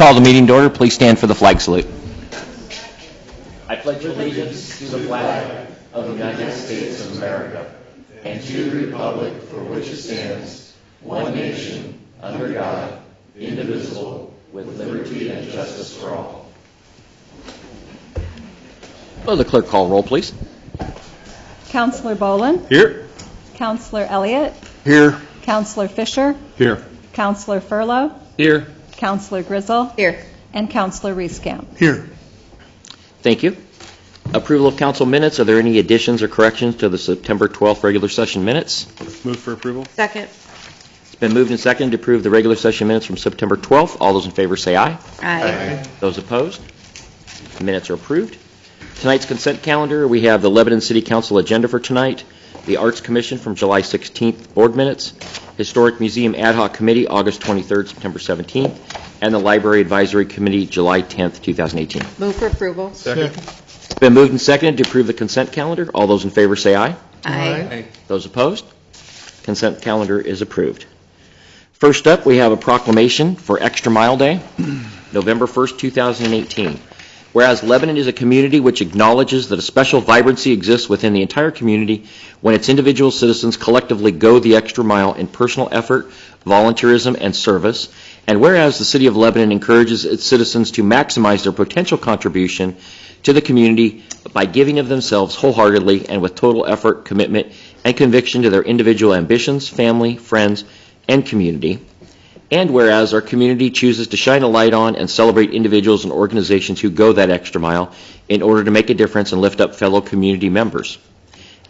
Call the meeting to order. Please stand for the flag salute. I pledge allegiance to the flag of the United States of America and to the republic for which it stands, one nation, under God, indivisible, with liberty and justice for all. Will the clerk call roll, please? Counselor Boland. Here. Counselor Elliott. Here. Counselor Fisher. Here. Counselor Furlow. Here. Counselor Grizzle. Here. And Counselor Rieskamp. Here. Thank you. Approval of council minutes. Are there any additions or corrections to the September 12th regular session minutes? Move for approval. Second. It's been moved and seconded to approve the regular session minutes from September 12th. All those in favor say aye. Aye. Those opposed? The minutes are approved. Tonight's consent calendar, we have the Lebanon City Council agenda for tonight, the Arts Commission from July 16th board minutes, Historic Museum Ad Hoc Committee August 23rd, September 17th, and the Library Advisory Committee July 10th, 2018. Move for approval. Second. It's been moved and seconded to approve the consent calendar. All those in favor say aye. Aye. Those opposed? Consent calendar is approved. First up, we have a proclamation for Extra Mile Day, November 1st, 2018. Whereas Lebanon is a community which acknowledges that a special vibrancy exists within the entire community when its individual citizens collectively go the extra mile in personal effort, volunteerism, and service. And whereas the City of Lebanon encourages its citizens to maximize their potential contribution to the community by giving of themselves wholeheartedly and with total effort, commitment, and conviction to their individual ambitions, family, friends, and community. And whereas our community chooses to shine a light on and celebrate individuals and organizations who go that extra mile in order to make a difference and lift up fellow community members.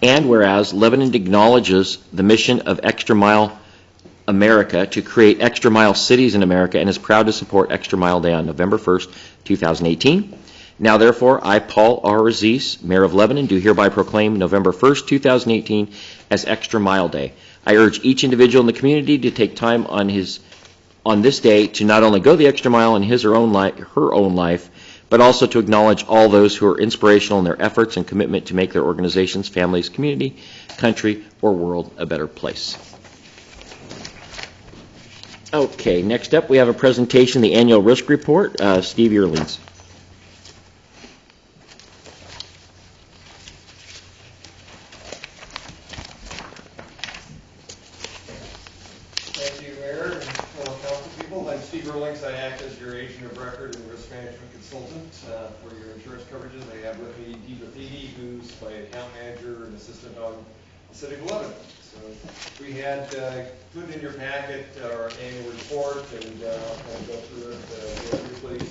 And whereas Lebanon acknowledges the mission of Extra Mile America to create extra mile cities in America and is proud to support Extra Mile Day on November 1st, 2018. Now therefore, I, Paul R. Aziz, Mayor of Lebanon, do hereby proclaim November 1st, 2018 as Extra Mile Day. I urge each individual in the community to take time on this day to not only go the extra mile in his or her own life, but also to acknowledge all those who are inspirational in their efforts and commitment to make their organizations, families, community, country, or world a better place. Okay, next up we have a presentation, the annual risk report. Steve, your leads. I act as your agent of record and risk management consultant for your insurance coverages. I have with me Dee Rathidi, who's my account manager and assistant on the City of Lebanon. So we had put in your packet our annual report, and I'll kind of go through it real quickly.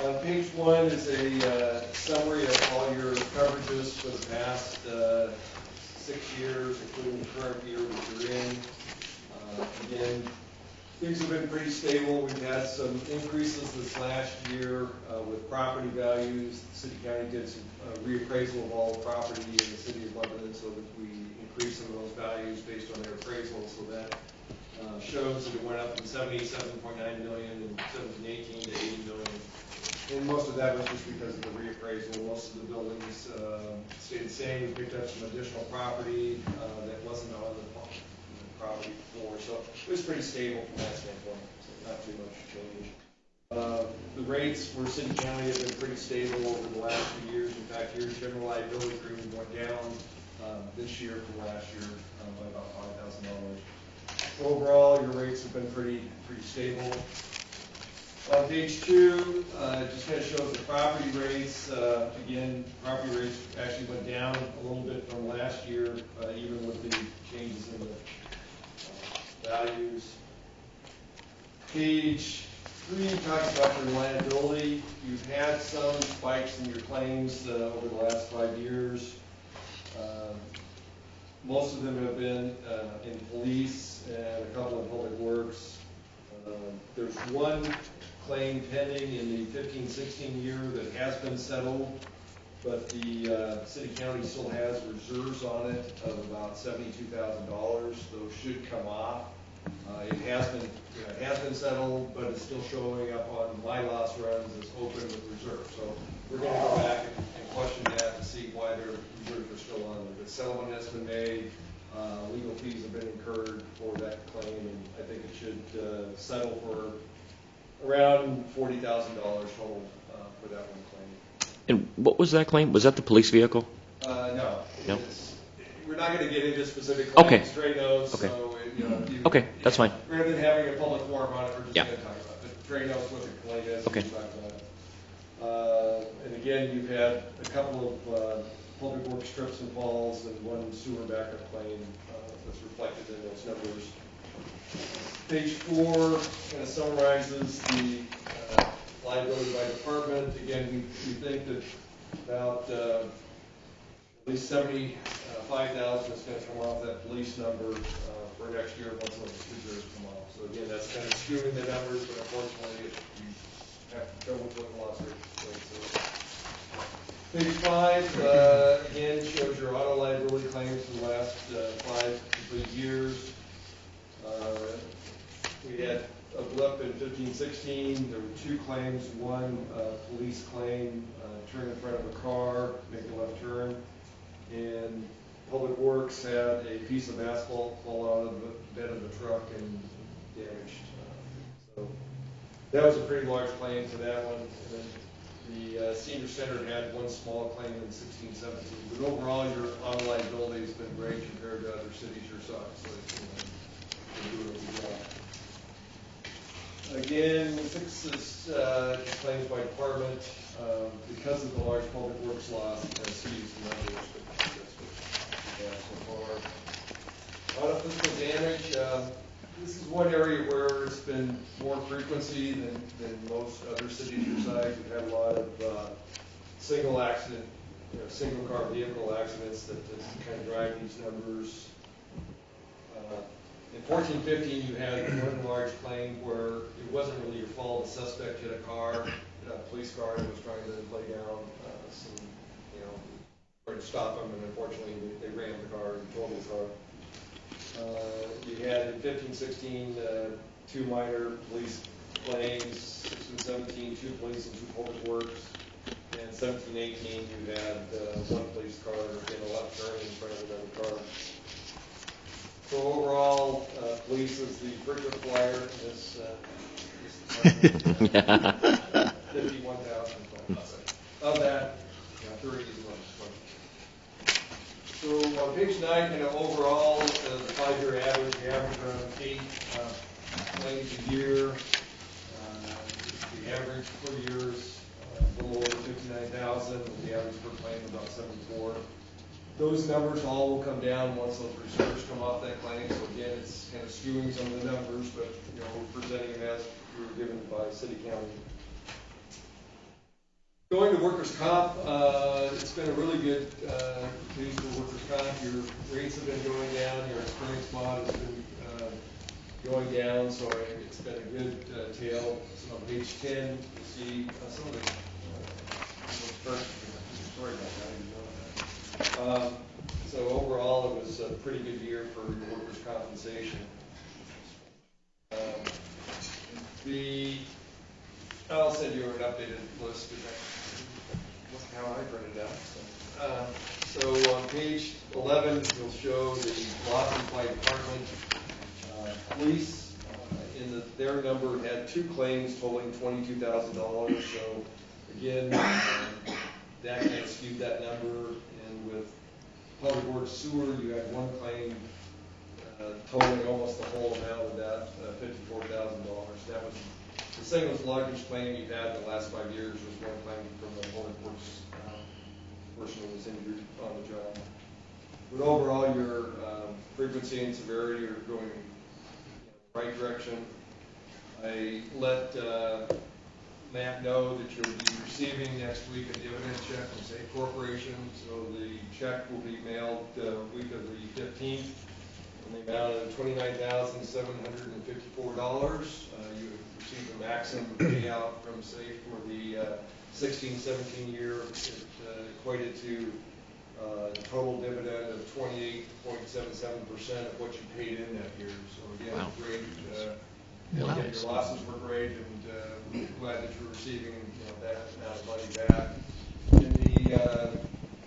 On page 1 is a summary of all your coverages for the past 6 years, including the current year that you're in. Again, things have been pretty stable. We've had some increases this last year with property values. The city county did some reappraisal of all the property in the city of Lebanon so that we increased some of those values based on their appraisal. So that shows that it went up from $77.9 million in 17-18 to $80 million. And most of that was just because of the reappraisal. Most of the buildings stayed the same. We picked up some additional property that wasn't on the property before, so it was pretty stable from that standpoint, so not too much change. The rates for city county have been pretty stable over the last few years. In fact, your general liability premium went down this year from last year by about $5,000. Overall, your rates have been pretty stable. On page 2, it just kind of shows the property rates. Again, property rates actually went down a little bit from last year, even with the changes in the values. Page 3 talks about your liability. You've had some spikes in your claims over the last 5 years. Most of them have been in police and a couple in public works. There's one claim pending in the 15-16 year that has been settled, but the city county still has reserves on it of about $72,000. Those should come off. It has been settled, but it's still showing up on my loss runs as open with reserve. So we're going to go back and question that to see why their reserves are still on there. But settlement has been made. Legal fees have been incurred for that claim, and I think it should settle for Around $40,000 total for that one claim. And what was that claim? Was that the police vehicle? No. No? We're not going to get into specific claims. Okay. Trey knows, Okay. so, you know. Okay, that's fine. Rather than having a public forum on it, we're just Yeah. going to talk about it. But Trey knows what the claim is. Okay. We can talk about it. And again, you've had a couple of public works trips and falls and one sewer backup claim that's reflected in those numbers. Page 4 kind of summarizes the liability by department. Again, we think that about at least $75,000 is going to come off that police number for next year once those reserves come off. So again, that's kind of skewing the numbers, but unfortunately, you have to go with what the loss rate is. Page 5 again shows your auto liability claims for the last 5 complete years. We had a blip in 15-16. There were 2 claims. One police claim, turn in front of a car, make a left turn. And Public Works had a piece of asphalt fall out of the bed of the truck and damaged. So that was a pretty large claim for that one. And then the senior center had one small claim in 16-17. But overall, your auto liability has been great compared to other cities your size. So it's been doing a good job. Again, 6 is claims by department. Because of the large public works loss, it kind of skews the numbers, but that's what we have so far. Auto physical damage. This is one area where it's been more frequency than most other cities your size. We've had a lot of single accident, single car vehicle accidents that kind of drive these numbers. In 14-15, you had one large claim where it wasn't really your fault. The suspect hit a car, a police car, and was trying to lay down some, trying to stop him, and unfortunately they rammed the car and totaled the car. You had in 15-16 2 minor police claims, 16-17 2 police and 2 public works, and 17-18 you had 1 police car in a left turn in front of another car. So overall, police is the frequent flyer in this department. 51,000. Of that, 30 is one. So on page 9, kind of overall, the 5-year average, the average around 8 claims a year. The average per year is a little over 59,000, and the average per claim about 74. Those numbers all will come down once those reserves come off that claim. So again, it's kind of skewing some of the numbers, but we're presenting them as we were given by city county. Going to workers' comp, it's been a really good news for workers' comp. Your rates have been going down. Your experience mod has been going down, so it's been a good tail. So on page 10, you see some of the sorry about that. So overall, it was a pretty good year for your workers' compensation. I'll send you an updated list because that's how I printed it out. So on page 11, you'll show the losses by department. Police, their number had 2 claims totaling $22,000. So again, that kind of skewed that number. And with Public Works Sewer, you had 1 claim totaling almost the whole amount of that, $54,000. That was the single largest claim you've had in the last 5 years. Was 1 claim from the Public Works person who was injured on the job. But overall, your frequency and severity are going in the right direction. I let Matt know that you'll be receiving next week a dividend check from Safe Corporation. So the check will be mailed the week of the 15th in the amount of $29,754. You received the maximum payout from Safe for the 16-17 year. It equated to total dividend of 28.77% of what you paid in that year. So again, wow. Great. Wow. Your losses were great, and glad that you're receiving that amount of money back. In the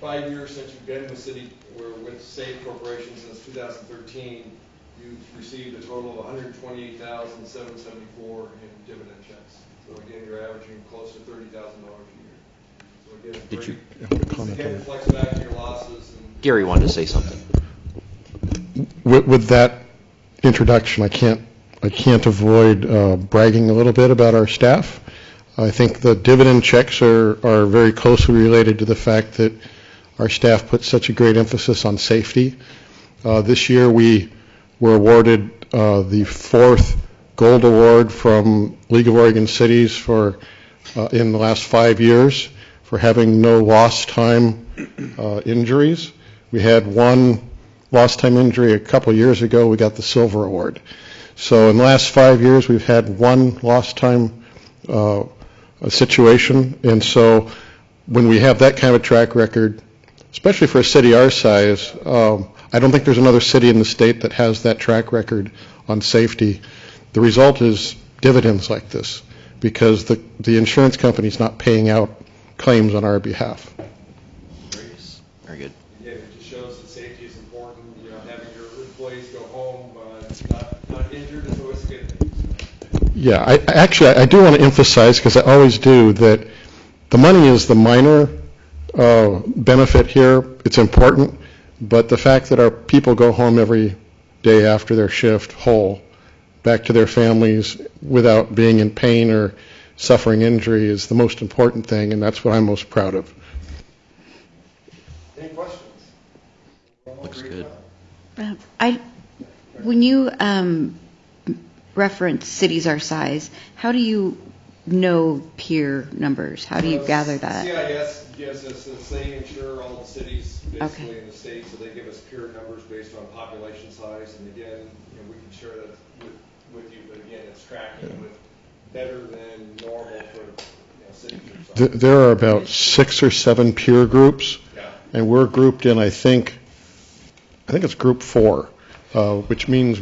5 years since you've been with City or with Safe Corporation since 2013, you've received a total of $128,774 in dividend checks. So again, you're averaging close to $30,000 a year. So again, Did you- again, reflects back to your losses. And Gary wanted to say something. With that introduction, I can't avoid bragging a little bit about our staff. I think the dividend checks are very closely related to the fact that our staff put such a great emphasis on safety. This year we were awarded the 4th Gold Award from League of Oregon Cities for in the last 5 years for having no lost time injuries. We had one lost time injury a couple of years ago. We got the Silver Award. So in the last 5 years we've had one lost time situation, and so when we have that kind of a track record, especially for a city our size, I don't think there's another city in the state that has that track record on safety. The result is dividends like this because the insurance company's not paying out claims on our behalf. Very good. again, it just shows that safety is important. You know, having your employees go home not injured is always a good thing. Yeah, I do want to emphasize, because I always do, that the money is the minor benefit here. It's important, but the fact that our people go home every day after their shift whole, back to their families without being in pain or suffering injury is the most important thing, and that's what I'm most proud of. Any questions? Looks good. When you reference cities our size, how do you know peer numbers? How do you gather that? CIS gives us, they insure all the cities basically in the state, so they give us peer numbers based on population size, and again, you know, we can share that with you, but again, it's tracking with better than normal for cities your size. There are about 6 or 7 peer groups, and we're grouped in, I think it's group 4, which means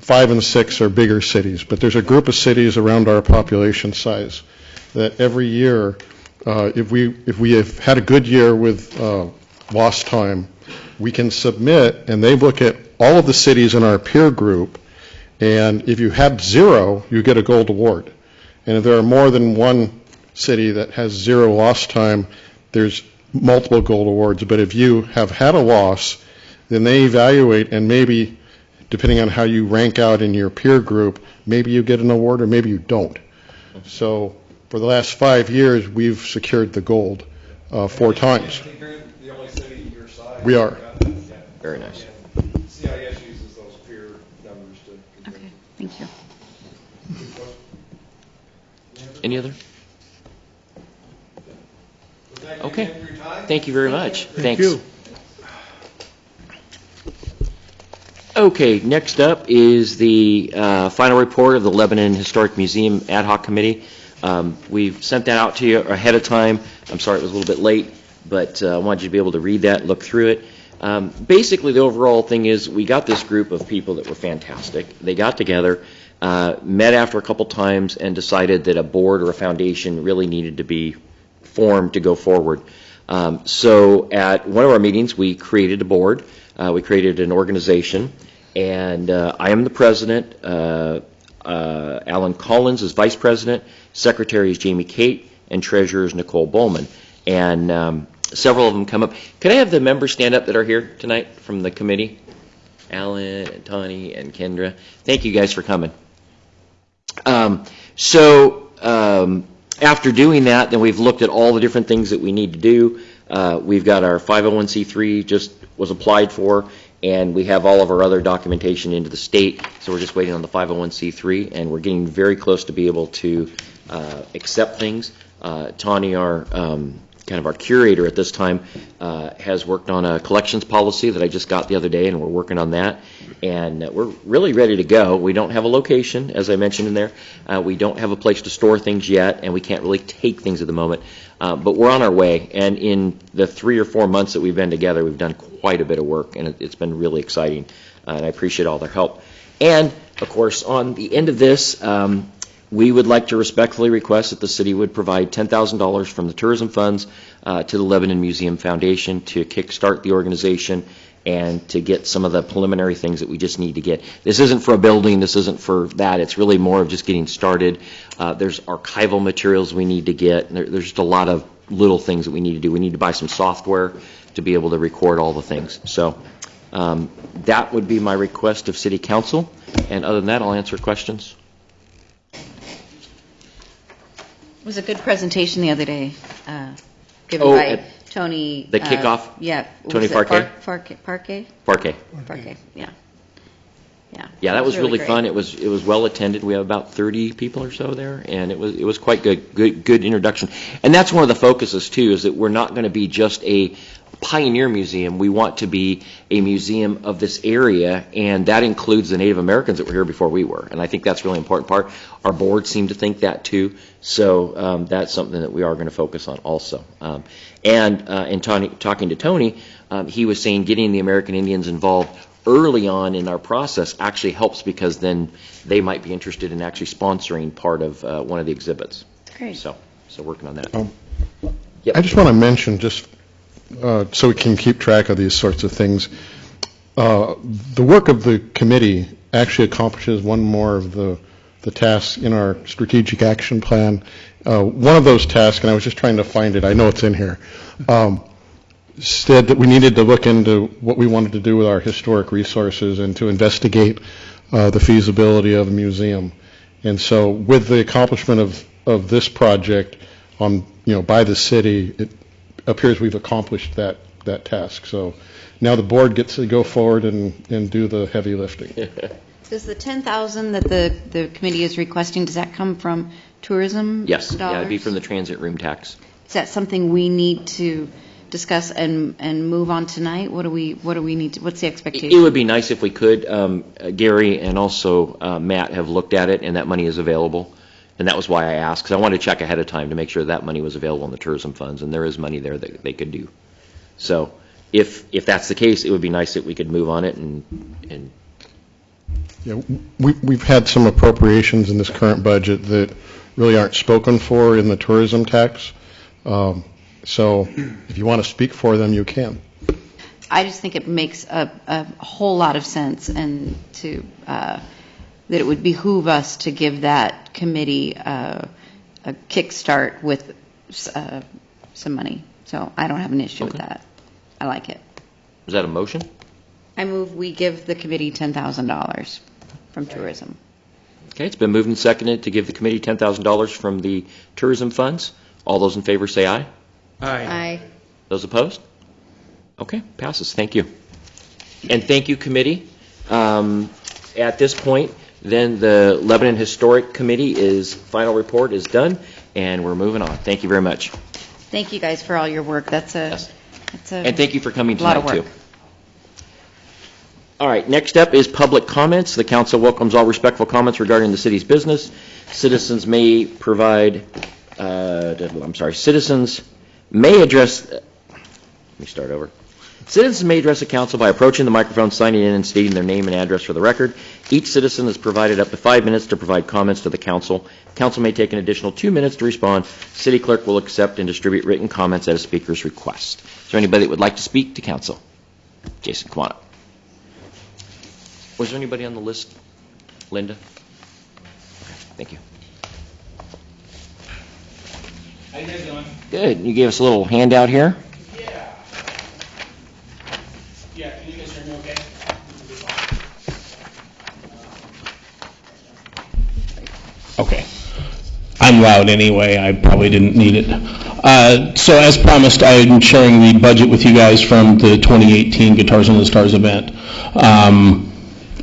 5 and 6 are bigger cities, but there's a group of cities around our population size that every year, if we have had a good year with lost time, we can submit, and they look at all of the cities in our peer group, and if you have 0, you get a gold award. And if there are more than one city that has 0 lost time, there's multiple gold awards. But if you have had a loss, then they evaluate, and maybe, depending on how you rank out in your peer group, maybe you get an award or maybe you don't. So for the last 5 years, we've secured the gold 4 times. I think you're the only city your size. We are. Very nice. Again, CIS uses those peer numbers to compare. Okay, thank you. Good question. Any other? Well, thank you Okay. again for your time. Thank you very much. Thank Thanks. you. Okay, next up is the final report of the Lebanon Historic Museum Ad Hoc Committee. We've sent that out to you ahead of time. I'm sorry it was a little bit late, but I wanted you to be able to read that, look through it. Basically, the overall thing is we got this group of people that were fantastic. They got together, met after a couple times, and decided that a board or a foundation really needed to be formed to go forward. So at one of our meetings, we created a board. We created an organization, and I am the president. Alan Collins is vice president. Secretary is Jamie Kate, and treasurer is Nicole Bowman. And several of them come up. Could I have the members stand up that are here tonight from the committee? Alan and Tawny and Kendra. Thank you guys for coming. After doing that, then we've looked at all the different things that we need to do. We've got our 501c3 just was applied for, and we have all of our other documentation into the state, so we're just waiting on the 501c3, and we're getting very close to be able to accept things. Tawny, our kind of our curator at this time, has worked on a collections policy that I just got the other day, and we're working on that. And we're really ready to go. We don't have a location, as I mentioned in there. We don't have a place to store things yet, and we can't really take things at the moment. But we're on our way. And in the 3 or 4 months that we've been together, we've done quite a bit of work, and it's been really exciting. And I appreciate all their help. And, of course, on the end of this, we would like to respectfully request that the city would provide $10,000 from the tourism funds to the Lebanon Museum Foundation to kickstart the organization and to get some of the preliminary things that we just need to get. This isn't for a building, this isn't for that, it's really more of just getting started. There's archival materials we need to get, and there's just a lot of little things that we need to do. We need to buy some software to be able to record all the things. So that would be my request of City Council, and other than that, I'll answer questions. It was a good presentation the other day, given Oh, by Tony. the kickoff? Yeah. Tony was it Farquet? Farquet? Parquet. Farquet, yeah. Yeah. Yeah, that was really great. fun. It was well attended. We have about 30 people or so there, and it was quite good introduction. And that's one of the focuses too, is that we're not going to be just a pioneer museum. We want to be a museum of this area, and that includes the Native Americans that were here before we were. And I think that's a really important part. Our board seemed to think that too. So that's something that we are going to focus on also. In talking to Tony, he was saying getting the American Indians involved early on in our process actually helps, because then they might be interested in actually sponsoring part of one of the exhibits. Great. So working on that. I just want to mention, just so we can keep track of these sorts of things, the work of the committee actually accomplishes one more of the tasks in our strategic action plan. One of those tasks, and I was just trying to find it, I know it's in here, said that we needed to look into what we wanted to do with our historic resources and to investigate the feasibility of a museum. And so with the accomplishment of this project by the city, it appears we've accomplished that task. So now the board gets to go forward and do the heavy lifting. Does the $10,000 that the committee is requesting, does that come from tourism Yes, dollars? yeah, it'd be from the transit room tax. Is that something we need to discuss and move on tonight? What do we need to, what's the expectation? It would be nice if we could. Gary and also Matt have looked at it, and that money is available. And that was why I asked, because I wanted to check ahead of time to make sure that money was available in the tourism funds, and there is money there that they could do. So if that's the case, it would be nice that we could move on it and Yeah, we've had some appropriations in this current budget that really aren't spoken for in the tourism tax. So if you want to speak for them, you can. I just think it makes a whole lot of sense, and that it would behoove us to give that committee a kickstart with some money. So I don't have an issue with that. I like it. is that a motion? I move we give the committee $10,000 from tourism. Okay, it's been moved and seconded to give the committee $10,000 from the tourism funds. All those in favor say aye. Aye. Those opposed? Okay, passes. Thank you. And thank you, committee. At this point, then the Lebanon Historic Committee final report is done, and we're moving on. Thank you very much. Thank you guys for all your work. That's a And thank you for coming lot tonight, of work. too. All right, next up is public comments. The council welcomes all respectful comments regarding the city's business. Citizens may provide, citizens may address, let me start over. Citizens may address the council by approaching the microphone, signing in, and stating their name and address for the record. Each citizen is provided up to 5 minutes to provide comments to the council. Council may take an additional 2 minutes to respond. City clerk will accept and distribute written comments at a speaker's request. Is there anybody that would like to speak to council? Jason, come on up. Was there anybody on the list? Linda? Okay, thank you. How you guys doing? Good. You gave us a little handout here. Yeah. Yeah, can you guys hear me okay? Okay. I'm loud anyway, I probably didn't need it. So as promised, I'm sharing the budget with you guys from the 2018 Guitars on the Stars event.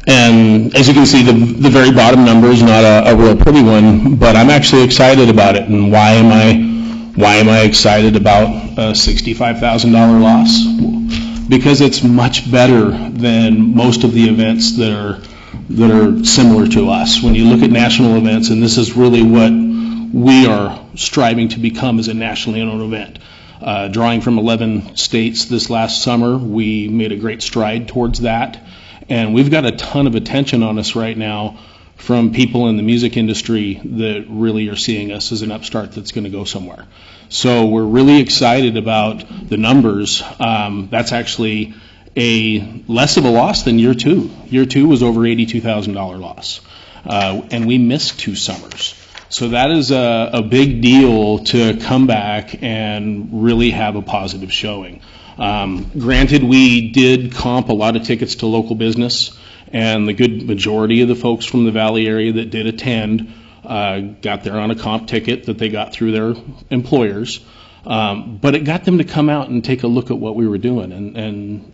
And as you can see, the very bottom number is not a real pretty one, but I'm actually excited about it. And why am I excited about a $65,000 loss? Because it's much better than most of the events that are similar to us. When you look at national events, and this is really what we are striving to become as a nationally owned event. Drawing from 11 states this last summer, we made a great stride towards that. And we've got a ton of attention on us right now from people in the music industry that really are seeing us as an upstart that's going to go somewhere. So we're really excited about the numbers. That's actually less of a loss than year two. Year two was over $82,000 loss, and we missed 2 summers. So that is a big deal to come back and really have a positive showing. Granted, we did comp a lot of tickets to local business, and the good majority of the folks from the Valley area that did attend got there on a comp ticket that they got through their employers. But it got them to come out and take a look at what we were doing and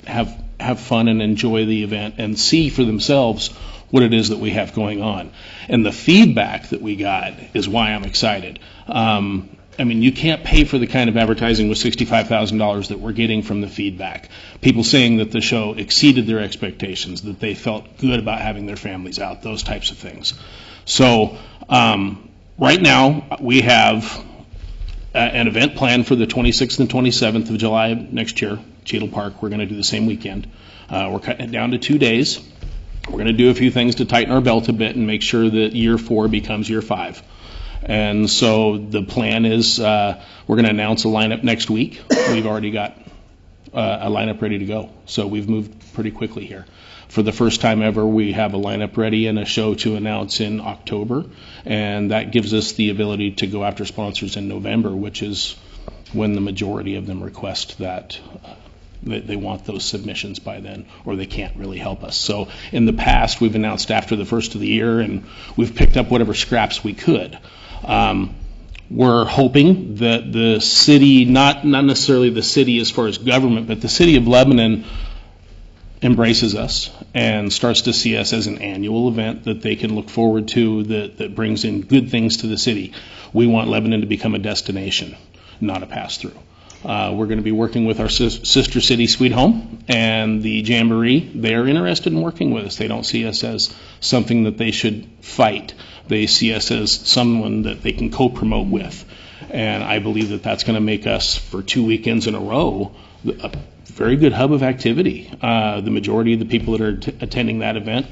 have fun and enjoy the event and see for themselves what it is that we have going on. And the feedback that we got is why I'm excited. I mean, you can't pay for the kind of advertising with $65,000 that we're getting from the feedback. People saying that the show exceeded their expectations, that they felt good about having their families out, those types of things. So right now, we have an event planned for the 26th and 27th of July next year, Cheadle Park. We're going to do the same weekend. We're cutting it down to 2 days. We're going to do a few things to tighten our belt a bit and make sure that year 4 becomes year 5. And so the plan is we're going to announce a lineup next week. We've already got a lineup ready to go. So we've moved pretty quickly here. For the first time ever, we have a lineup ready and a show to announce in October. And that gives us the ability to go after sponsors in November, which is when the majority of them request that they want those submissions by then, or they can't really help us. So in the past, we've announced after the first of the year, and we've picked up whatever scraps we could. We're hoping that the city, not necessarily the city as far as government, but the city of Lebanon embraces us and starts to see us as an annual event that they can look forward to that brings in good things to the city. We want Lebanon to become a destination, not a pass-through. We're going to be working with our sister city, Sweet Home, and the Jamboree. They're interested in working with us. They don't see us as something that they should fight. They see us as someone that they can co-promote with. And I believe that that's going to make us, for 2 weekends in a row, a very good hub of activity. The majority of the people that are attending that event,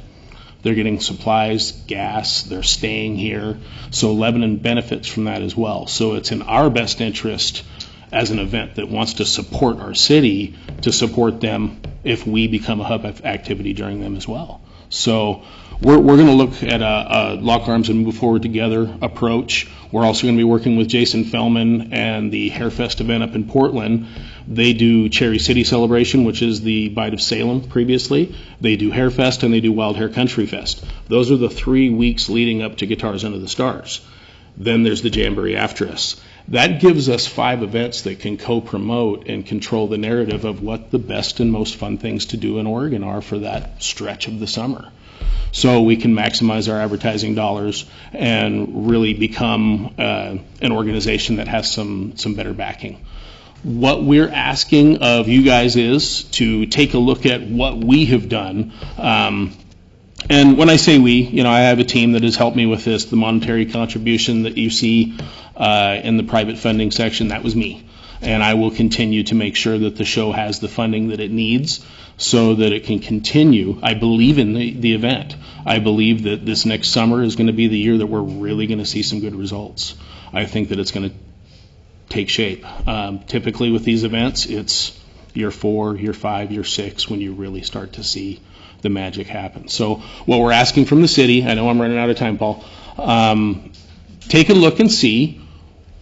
they're getting supplies, gas, they're staying here. So Lebanon benefits from that as well. So it's in our best interest as an event that wants to support our city to support them if we become a hub of activity during them as well. So we're going to look at a lock arms and move forward together approach. We're also going to be working with Jason Fellman and the Hairfest event up in Portland. They do Cherry City Celebration, which is the Bite of Salem previously. They do Hairfest and they do Wild Hair Country Fest. Those are the 3 weeks leading up to Guitars Under the Stars. Then there's the Jamboree after us. That gives us 5 events that can co-promote and control the narrative of what the best and most fun things to do in Oregon are for that stretch of the summer. So we can maximize our advertising dollars and really become an organization that has some better backing. What we're asking of you guys is to take a look at what we have done. And when I say we, I have a team that has helped me with this. The monetary contribution that you see in the private funding section, that was me. And I will continue to make sure that the show has the funding that it needs so that it can continue. I believe in the event. I believe that this next summer is going to be the year that we're really going to see some good results. I think that it's going to take shape. Typically with these events, it's year 4, year 5, year 6 when you really start to see the magic happen. So what we're asking from the city, I know I'm running out of time, Paul, take a look and see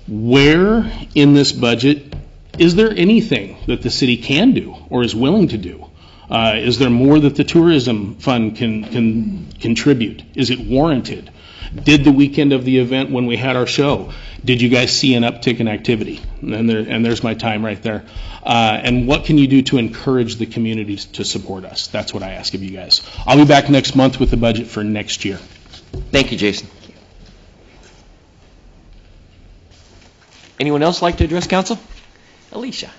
where in this budget is there anything that the city can do or is willing to do? Is there more that the tourism fund can contribute? Is it warranted? Did the weekend of the event when we had our show, did you guys see an uptick in activity? And there's my time right there. And what can you do to encourage the community to support us? That's what I ask of you guys. I'll be back next month with the budget for next year. Thank you, Jason. Anyone else like to address council? Alicia.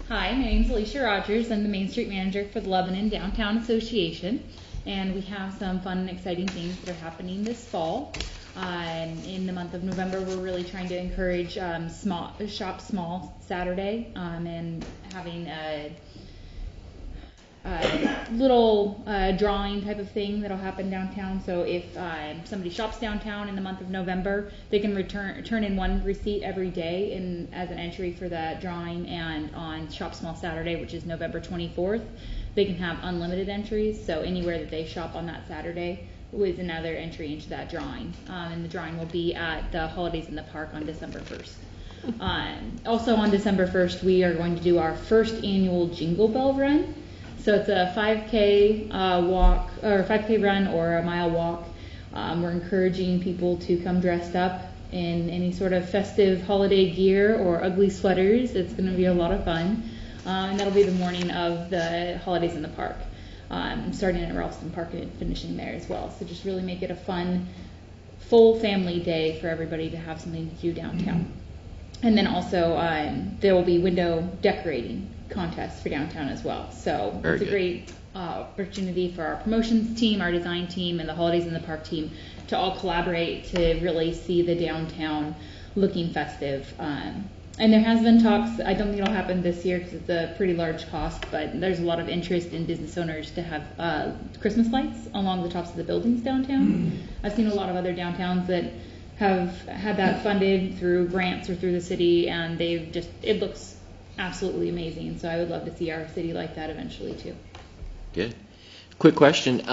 Hi, my name is Alicia Rogers. I'm the Main Street Manager for the Lebanon Downtown Association, and we have some fun and exciting things that are happening this fall. In the month of November, we're really trying to encourage Shop Small Saturday and having little drawing type of thing that'll happen downtown. So if somebody shops downtown in the month of November, they can turn in one receipt every day as an entry for that drawing. And on Shop Small Saturday, which is November 24th, they can have unlimited entries. So anywhere that they shop on that Saturday with another entry into that drawing. And the drawing will be at the Holidays in the Park on December 1st. Also on December 1st, we are going to do our first annual Jingle Ball Run. So it's a 5K walk, or 5K run, or a mile walk. We're encouraging people to come dressed up in any sort of festive holiday gear or ugly sweaters. It's going to be a lot of fun. And that'll be the morning of the Holidays in the Park. Starting at Ralston Park and finishing there as well. So just really make it a fun, full family day for everybody to have something to do downtown. And then also there will be window decorating contests for downtown as well. So Very it's a good. great opportunity for our promotions team, our design team, and the Holidays in the Park team to all collaborate to really see the downtown looking festive. And there has been talks, I don't think it'll happen this year because it's a pretty large cost, but there's a lot of interest in business owners to have Christmas lights along the tops of the buildings downtown. I've seen a lot of other downtowns that have had that funded through grants or through the city, and it looks absolutely amazing. So I would love to see our city like that eventually too. Good. Quick question.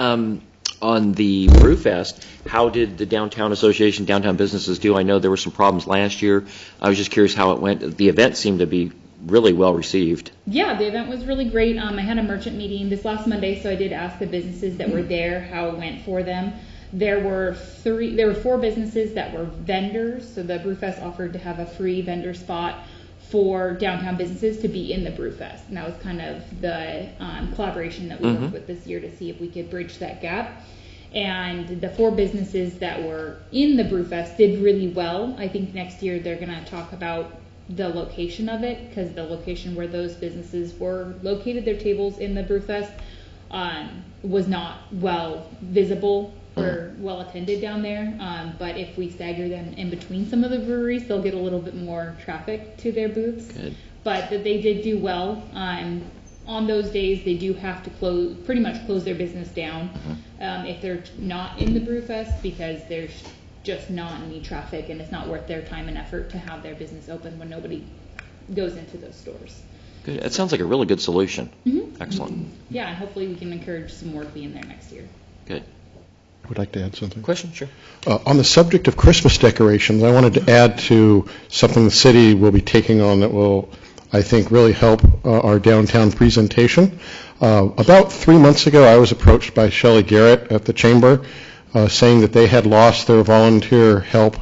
On the Brewfest, how did the Downtown Association, downtown businesses do? I know there were some problems last year. I was just curious how it went. The event seemed to be really well received. Yeah, the event was really great. I had a merchant meeting this last Monday, so I did ask the businesses that were there how it went for them. There were 4 businesses that were vendors, so the Brewfest offered to have a free vendor spot for downtown businesses to be in the Brewfest. And that was kind of the collaboration that we worked with this year to see if we could bridge that gap. And the 4 businesses that were in the Brewfest did really well. I think next year they're going to talk about the location of it, because the location where those businesses were located, their tables in the Brewfest, was not well visible or well attended down there. But if we stagger them in between some of the breweries, they'll get a little bit more traffic to their booths. Good. But they did do well. On those days, they do have to pretty much close their business down if they're not in the Brewfest, because there's just not any traffic, and it's not worth their time and effort to have their business open when nobody goes into those stores. Good. That sounds like a really good solution. Excellent. Yeah, and hopefully we can encourage some more to be in there next year. Good. I would like to add something. Question? Sure. On the subject of Christmas decorations, I wanted to add to something the city will be taking on that will, I think, really help our downtown presentation. About 3 months ago, I was approached by Shelley Garrett at the Chamber saying that they had lost their volunteer help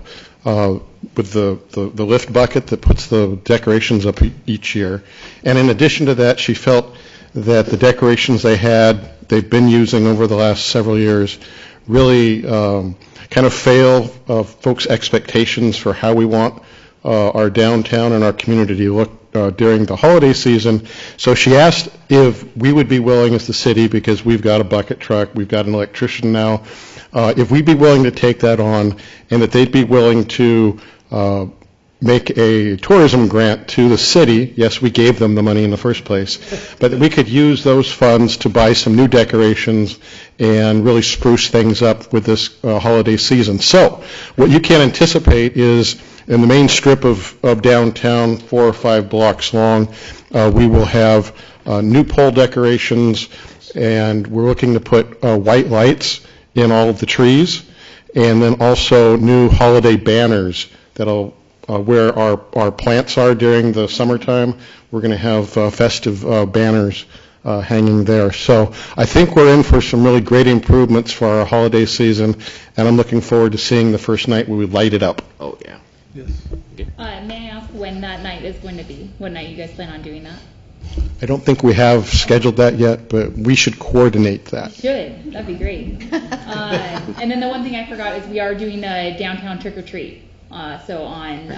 with the lift bucket that puts the decorations up each year. And in addition to that, she felt that the decorations they've been using over the last several years really kind of fail folks' expectations for how we want our downtown and our community to look during the holiday season. So she asked if we would be willing as the city, because we've got a bucket truck, we've got an electrician now, if we'd be willing to take that on, and that they'd be willing to make a tourism grant to the city. Yes, we gave them the money in the first place, but that we could use those funds to buy some new decorations and really spruce things up with this holiday season. So what you can anticipate is in the main strip of downtown, 4 or 5 blocks long, we will have new pole decorations, and we're looking to put white lights in all of the trees, and then also new holiday banners that'll where our plants are during the summertime. We're going to have festive banners hanging there. So I think we're in for some really great improvements for our holiday season, and I'm looking forward to seeing the first night where we light it up. Oh, yeah. Yes. May I ask when that night is going to be? What night you guys plan on doing that? I don't think we have scheduled that yet, but we should coordinate that. Should. That'd be great. And then the one thing I forgot is we are doing a downtown trick or treat. So on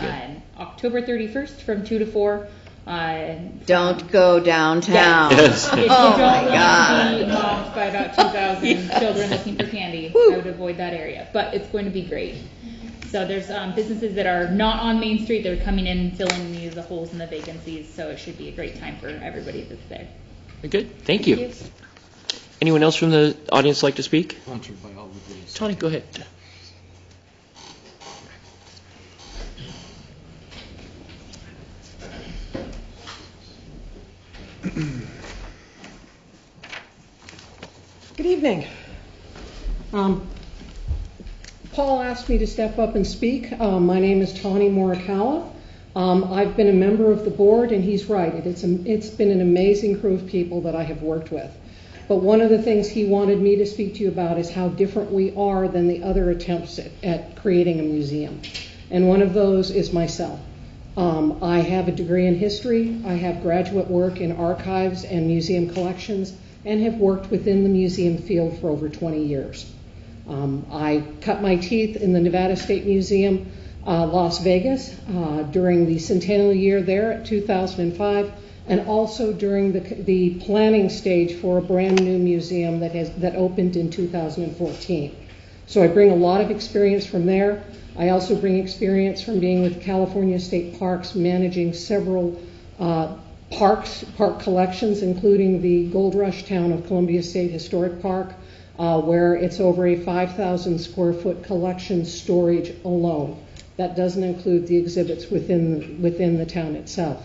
October 31st from 2 to 4. Don't go downtown. Yes. If you Oh, don't my want God. to be mobbed by about 2,000 children looking for candy, I would avoid that area. But it's going to be great. So there's businesses that are not on Main Street. They're coming in and filling the holes and the vacancies. So it should be a great time for everybody that's there. Good. Thank you. Anyone else from the audience like to speak? Tony, go ahead. Good evening. Paul asked me to step up and speak. My name is Tawny Morikawa. I've been a member of the board, and he's right. It's been an amazing crew of people that I have worked with. But one of the things he wanted me to speak to you about is how different we are than the other attempts at creating a museum. And one of those is myself. I have a degree in history. I have graduate work in archives and museum collections, and have worked within the museum field for over 20 years. I cut my teeth in the Nevada State Museum, Las Vegas, during the centennial year there at 2005, and also during the planning stage for a brand new museum that opened in 2014. So I bring a lot of experience from there. I also bring experience from being with California State Parks, managing several park collections, including the Gold Rush town of Columbia State Historic Park, where it's over a 5,000 square foot collection storage alone. That doesn't include the exhibits within the town itself.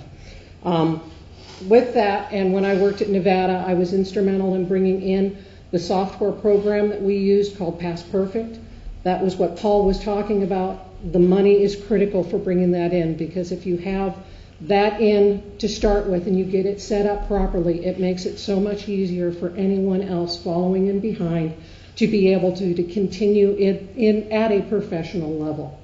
With that, and when I worked at Nevada, I was instrumental in bringing in the software program that we used called Past Perfect. That was what Paul was talking about. The money is critical for bringing that in, because if you have that in to start with and you get it set up properly, it makes it so much easier for anyone else following in behind to be able to continue in at a professional level.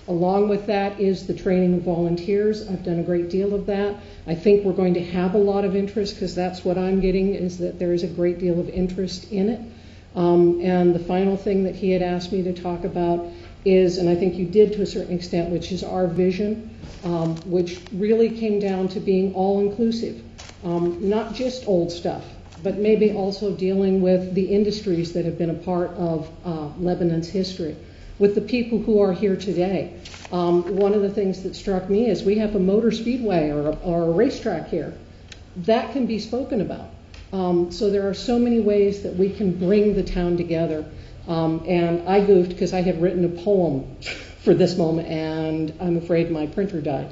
Along with that is the training of volunteers. I've done a great deal of that. I think we're going to have a lot of interest, because that's what I'm getting, is that there is a great deal of interest in it. And the final thing that he had asked me to talk about is, and I think you did to a certain extent, which is our vision, which really came down to being all-inclusive. Not just old stuff, but maybe also dealing with the industries that have been a part of Lebanon's history, with the people who are here today. One of the things that struck me is we have a motor speedway or a racetrack here. That can be spoken about. So there are so many ways that we can bring the town together. And I goofed because I had written a poem for this moment, and I'm afraid my printer died.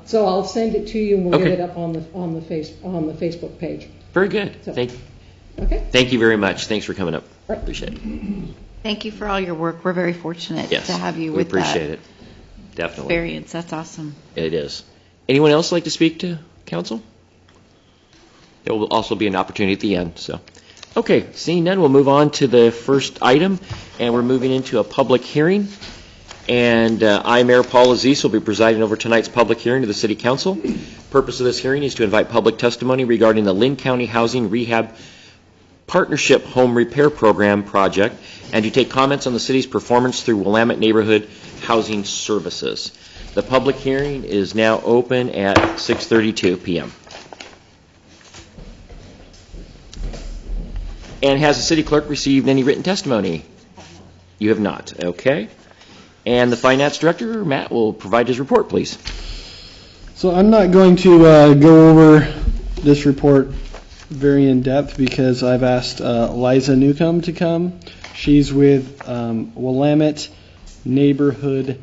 So I'll send it to you, and we'll get it up on the Facebook page. Very good. So, okay. Thank you very much. Thanks for coming up. Right. Appreciate it. Thank you for all your work. We're very fortunate Yes, to have you we with appreciate that it. Definitely. experience. That's awesome. It is. Anyone else like to speak to council? There will also be an opportunity at the end. So, okay, seeing none, we'll move on to the first item, and we're moving into a public hearing. And I, Mayor Paul Aziz, will be presiding over tonight's public hearing to the City Council. Purpose of this hearing is to invite public testimony regarding the Lynn County Housing Rehab Partnership Home Repair Program project, and to take comments on the city's performance through Willamette Neighborhood Housing Services. The public hearing is now open at 6:32 p.m. And has the city clerk received any written testimony? You have not. Okay. And the finance director, Matt, will provide his report, please. So I'm not going to go over this report very in depth, because I've asked Liza Newcomb to come. She's with Willamette Neighborhood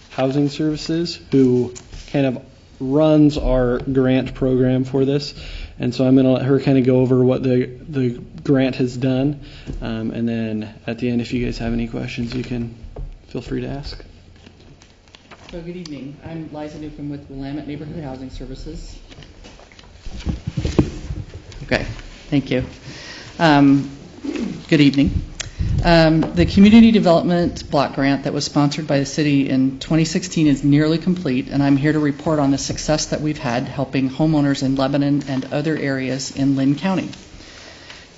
Housing Services, who kind of runs our grant program for this. And so I'm going to let her kind of go over what the grant has done. And then at the end, if you guys have any questions, you can feel free to ask. So good evening. I'm Liza Newcomb with Willamette Neighborhood Housing Services. Okay, thank you. Good evening. The Community Development Block Grant that was sponsored by the city in 2016 is nearly complete, and I'm here to report on the success that we've had helping homeowners in Lebanon and other areas in Lynn County.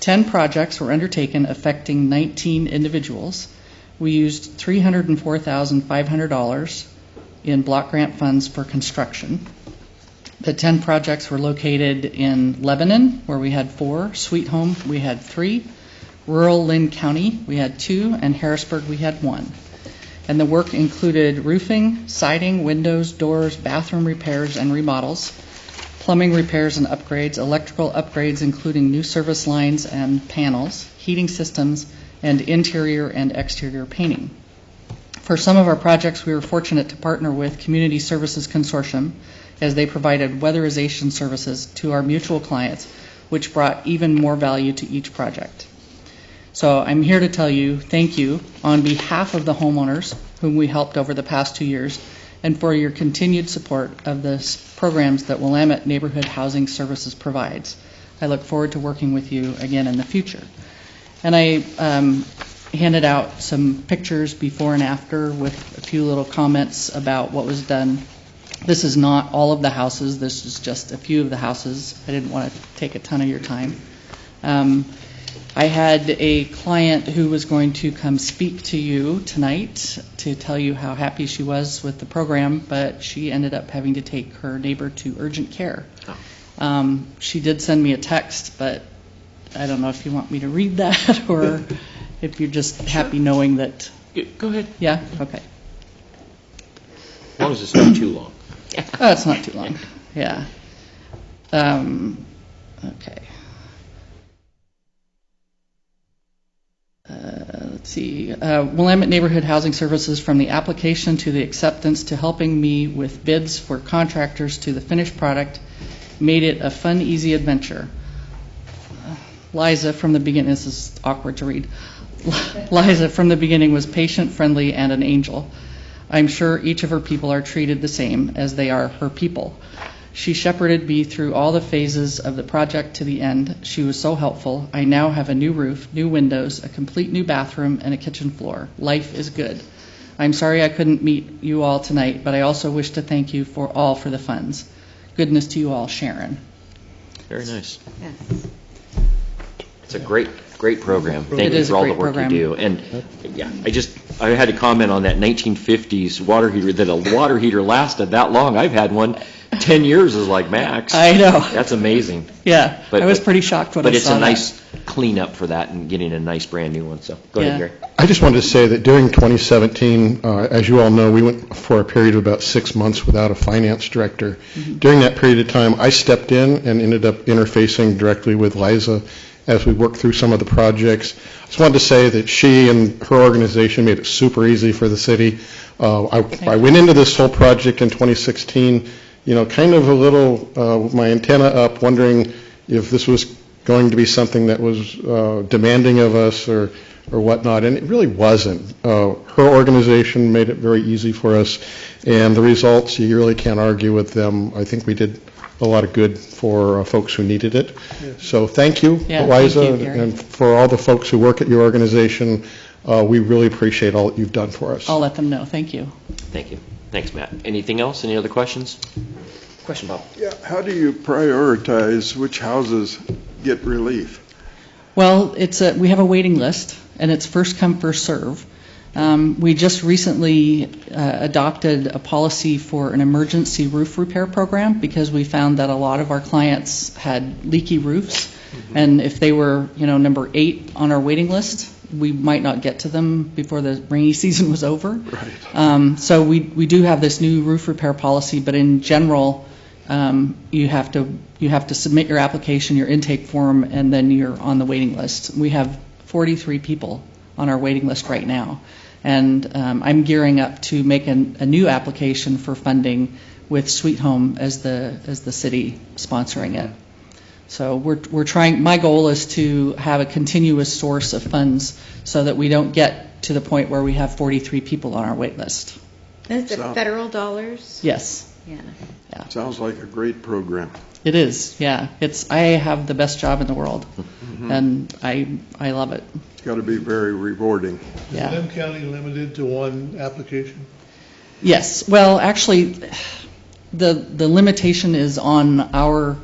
10 projects were undertaken affecting 19 individuals. We used $304,500 in block grant funds for construction. The 10 projects were located in Lebanon, where we had 4, Sweet Home we had 3, rural Lynn County we had 2, and Harrisburg we had 1. And the work included roofing, siding, windows, doors, bathroom repairs and remodels, plumbing repairs and upgrades, electrical upgrades including new service lines and panels, heating systems, and interior and exterior painting. For some of our projects, we were fortunate to partner with Community Services Consortium as they provided weatherization services to our mutual clients, which brought even more value to each project. So I'm here to tell you thank you on behalf of the homeowners whom we helped over the past 2 years and for your continued support of the programs that Willamette Neighborhood Housing Services provides. I look forward to working with you again in the future. And I handed out some pictures before and after with a few little comments about what was done. This is not all of the houses. This is just a few of the houses. I didn't want to take a ton of your time. I had a client who was going to come speak to you tonight to tell you how happy she was with the program, but she ended up having to take her neighbor to urgent care. She did send me a text, but I don't know if you want me to read that or if you're just happy knowing that. Go ahead. Yeah? Okay. As long as it's not too long. Oh, it's not too long. Yeah. Okay. Let's see. Willamette Neighborhood Housing Services, from the application to the acceptance to helping me with bids for contractors to the finished product, made it a fun, easy adventure. Liza, from the beginning, this is awkward to read. Liza, from the beginning, was patient, friendly, and an angel. I'm sure each of her people are treated the same as they are her people. She shepherded me through all the phases of the project to the end. She was so helpful. I now have a new roof, new windows, a complete new bathroom, and a kitchen floor. Life is good. I'm sorry I couldn't meet you all tonight, but I also wish to thank you for the funds. Goodness to you all, Sharon. Very nice. Yes. It's a great program. Thank It you is for a all the great work program. you do. And yeah, I had to comment on that 1950s water heater, that a water heater lasted that long. I've had one 10 years is like max. I know. That's amazing. Yeah, But- I was pretty shocked when I But it's saw a that. nice cleanup for that and getting a nice brand new one. So go Yeah. ahead, Gary. I just wanted to say that during 2017, as you all know, we went for a period of about 6 months without a finance director. During that period of time, I stepped in and ended up interfacing directly with Liza as we worked through some of the projects. I just wanted to say that she and her organization made it super easy for the city. I went into this whole project in 2016, kind of a little, with my antenna up, wondering if this was going to be something that was demanding of us or whatnot, and it really wasn't. Her organization made it very easy for us, and the results, you really can't argue with them. I think we did a lot of good for folks who needed it. So thank you, Yeah, Liza, thank you, Gary. and for all the folks who work at your organization. We really appreciate all that you've done for us. I'll let them know. Thank you. Thank you. Thanks, Matt. Anything else? Any other questions? Question, Bob. Yeah, how do you prioritize which houses get relief? Well, we have a waiting list, and it's first come, first serve. We just recently adopted a policy for an emergency roof repair program because we found that a lot of our clients had leaky roofs, and if they were, number 8 on our waiting list, we might not get to them before the rainy season was over. Right. So we do have this new roof repair policy, but in general, you have to submit your application, your intake form, and then you're on the waiting list. We have 43 people on our waiting list right now, and I'm gearing up to make a new application for funding with Sweet Home as the city sponsoring it. So we're trying. My goal is to have a continuous source of funds so that we don't get to the point where we have 43 people on our wait list. Is it So- federal dollars? Yes. Yeah. Sounds like a great program. It is, yeah. I have the best job in the world, and I love it. It's got to be very rewarding. Yeah. Is Lynn County limited to one application? Yes. Well, actually, the limitation is on our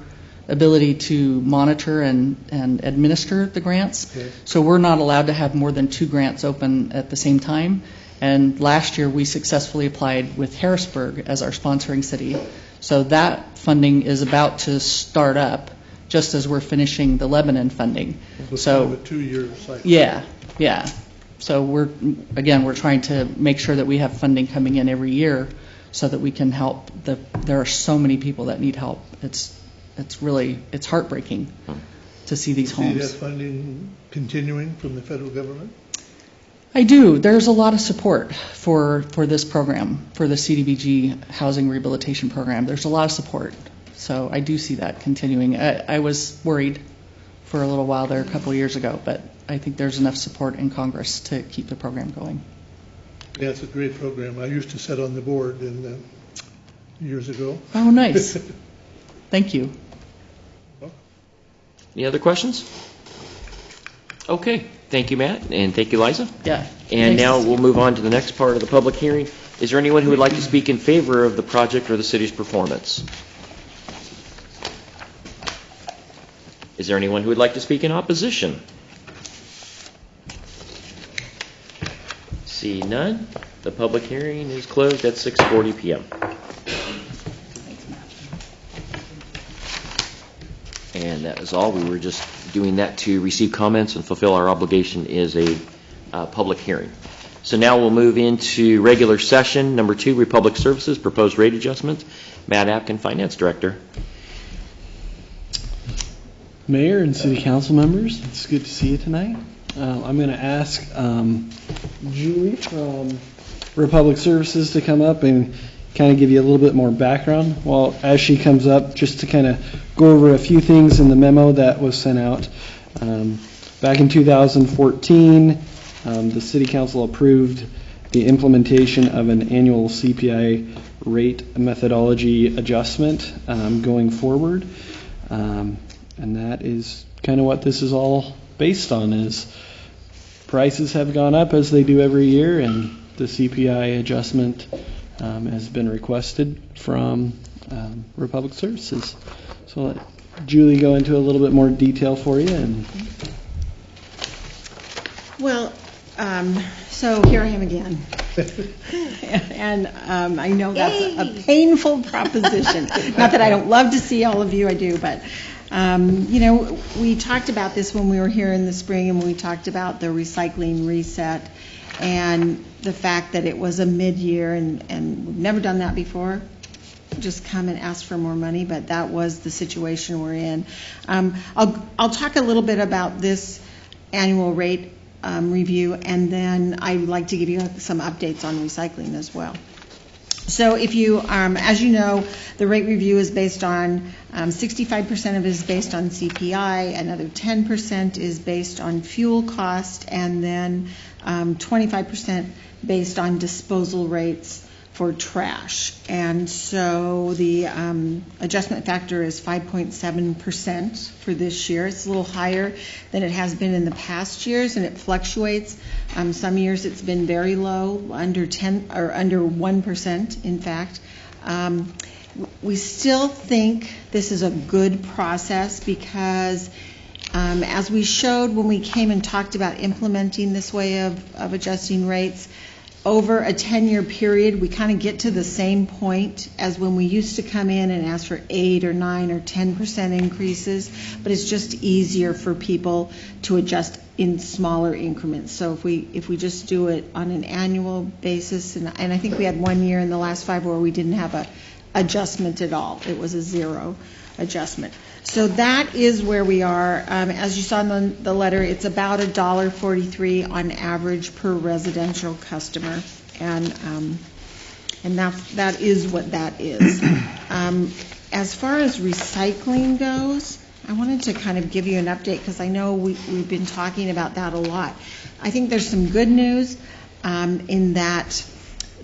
ability to monitor and administer the grants. Okay. So we're not allowed to have more than 2 grants open at the same time. And last year, we successfully applied with Harrisburg as our sponsoring city. So that funding is about to start up just as we're finishing the Lebanon funding. It's So kind of a 2-year cycle. yeah. So we're trying to make sure that we have funding coming in every year so that we can help. There are so many people that need help. it's heartbreaking to see these See that homes. funding continuing from the federal government? I do. There's a lot of support for this program, for the CDBG Housing Rehabilitation Program. There's a lot of support. So I do see that continuing. I was worried for a little while there a couple of years ago, but I think there's enough support in Congress to keep the program going. Yeah, it's a great program. I used to sit on the board years ago. Oh, nice. Thank you. Any other questions? Okay, thank you, Matt, and thank you, Liza. Yeah. And Thanks. now we'll move on to the next part of the public hearing. Is there anyone who would like to speak in favor of the project or the city's performance? Is there anyone who would like to speak in opposition? See none. The public hearing is closed at 6:40 p.m. And that is all. We were just doing that to receive comments and fulfill our obligation as a public hearing. So now we'll move into regular session. Number 2, Republic Services, proposed rate adjustment. Matt Apkin, Finance Director. Mayor and City Council members, it's good to see you tonight. I'm going to ask Julie from Republic Services to come up and kind of give you a little bit more background. Well, as she comes up, just to kind of go over a few things in the memo that was sent out. Back in 2014, the City Council approved the implementation of an annual CPI rate methodology adjustment going forward. And that is kind of what this is all based on, is prices have gone up as they do every year, and the CPI adjustment has been requested from Republic Services. So I'll let Julie go into a little bit more detail for you. And well, so here I am again. And I know that's a painful proposition. Not that I don't love to see all of you, I do, but we talked about this when we were here in the spring, and we talked about the recycling reset and the fact that it was a mid-year, and we've never done that before, just come and ask for more money, but that was the situation we're in. I'll talk a little bit about this annual rate review, and then I'd like to give you some updates on recycling as well. So if you, as you know, the rate review is based on 65% of it is based on CPI, another 10% is based on fuel cost, and then 25% based on disposal rates for trash. And so the adjustment factor is 5.7% for this year. It's a little higher than it has been in the past years, and it fluctuates. Some years it's been very low, under 10 or under 1%, in fact. We still think this is a good process because as we showed when we came and talked about implementing this way of adjusting rates, over a 10-year period, we kind of get to the same point as when we used to come in and ask for 8 or 9 or 10% increases, but it's just easier for people to adjust in smaller increments. So if we just do it on an annual basis, and I think we had 1 year in the last 5 where we didn't have a adjustment at all. It was a zero adjustment. So that is where we are. As you saw in the letter, it's about $1.43 on average per residential customer, and that is what that is. As far as recycling goes, I wanted to kind of give you an update because I know we've been talking about that a lot. I think there's some good news in that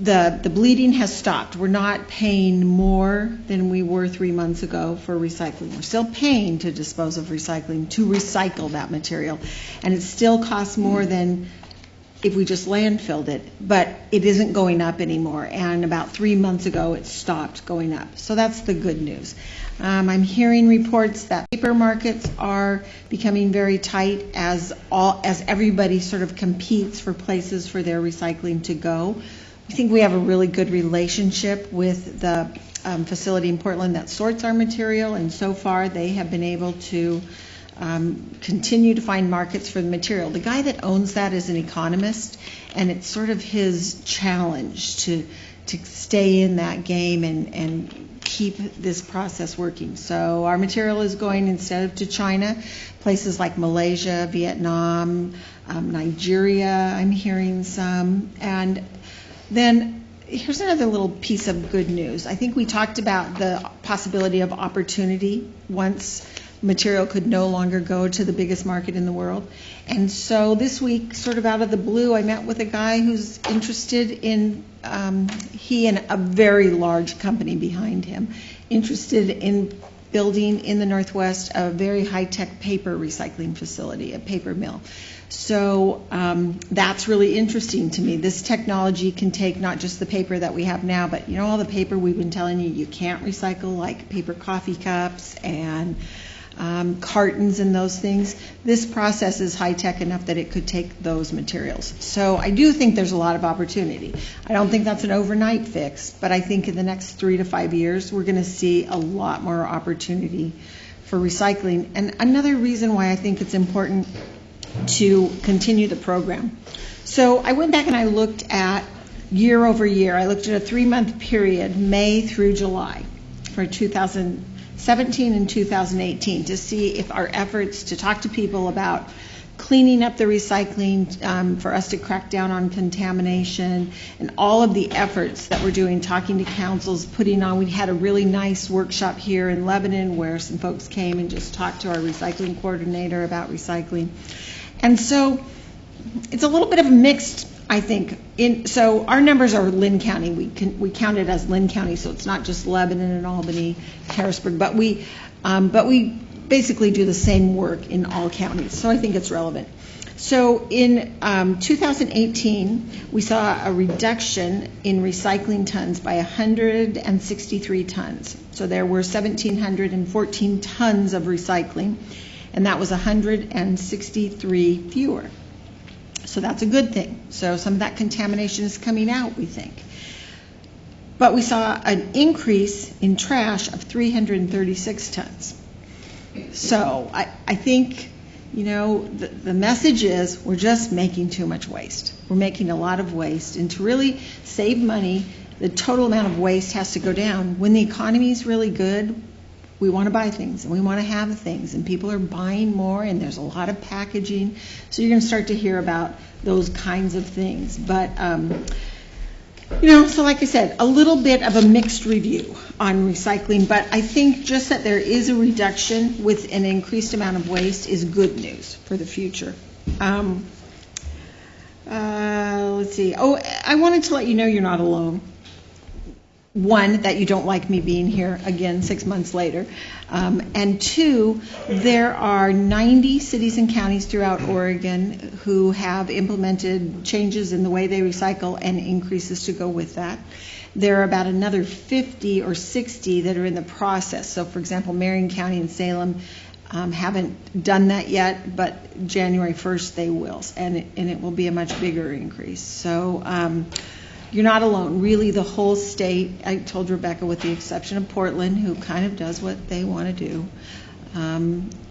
the bleeding has stopped. We're not paying more than we were 3 months ago for recycling. We're still paying to dispose of recycling, to recycle that material. And it still costs more than if we just landfilled it, but it isn't going up anymore. And about 3 months ago, it stopped going up. So that's the good news. I'm hearing reports that paper markets are becoming very tight as everybody sort of competes for places for their recycling to go. I think we have a really good relationship with the facility in Portland that sorts our material, and so far they have been able to continue to find markets for the material. The guy that owns that is an economist, and it's sort of his challenge to stay in that game and keep this process working. So our material is going instead of to China, places like Malaysia, Vietnam, Nigeria, I'm hearing some. And then here's another little piece of good news. I think we talked about the possibility of opportunity once material could no longer go to the biggest market in the world. And so this week, sort of out of the blue, I met with a guy who's interested in, he and a very large company behind him, interested in building in the Northwest a very high-tech paper recycling facility, a paper mill. So that's really interesting to me. This technology can take not just the paper that we have now, but all the paper we've been telling you can't recycle, like paper coffee cups and cartons and those things. This process is high-tech enough that it could take those materials. So I do think there's a lot of opportunity. I don't think that's an overnight fix, but I think in the next 3 to 5 years, we're going to see a lot more opportunity for recycling. And another reason why I think it's important to continue the program. So I went back and I looked at year over year. I looked at a 3-month period, May through July, for 2017 and 2018, to see if our efforts to talk to people about cleaning up the recycling, for us to crack down on contamination, and all of the efforts that we're doing, talking to councils, putting on. We had a really nice workshop here in Lebanon where some folks came and just talked to our recycling coordinator about recycling. And so it's a little bit of a mixed, I think. So our numbers are Lynn County. We count it as Lynn County, so it's not just Lebanon and Albany, Harrisburg, but we basically do the same work in all counties. So I think it's relevant. So in 2018, we saw a reduction in recycling tons by 163 tons. So there were 1,714 tons of recycling, and that was 163 fewer. So that's a good thing. So some of that contamination is coming out, we think. But we saw an increase in trash of 336 tons. So I think, the message is we're just making too much waste. We're making a lot of waste. And to really save money, the total amount of waste has to go down. When the economy is really good, we want to buy things and we want to have things, and people are buying more, and there's a lot of packaging. So you're going to start to hear about those kinds of things. But, so like I said, a little bit of a mixed review on recycling, but I think just that there is a reduction with an increased amount of waste is good news for the future. Let's see. Oh, I wanted to let you know you're not alone. One, that you don't like me being here again 6 months later. And two, there are 90 cities and counties throughout Oregon who have implemented changes in the way they recycle and increases to go with that. There are about another 50 or 60 that are in the process. So, for example, Marion County and Salem haven't done that yet, but January 1st they will, and it will be a much bigger increase. So you're not alone. Really, the whole state, I told Rebecca, with the exception of Portland, who kind of does what they want to do,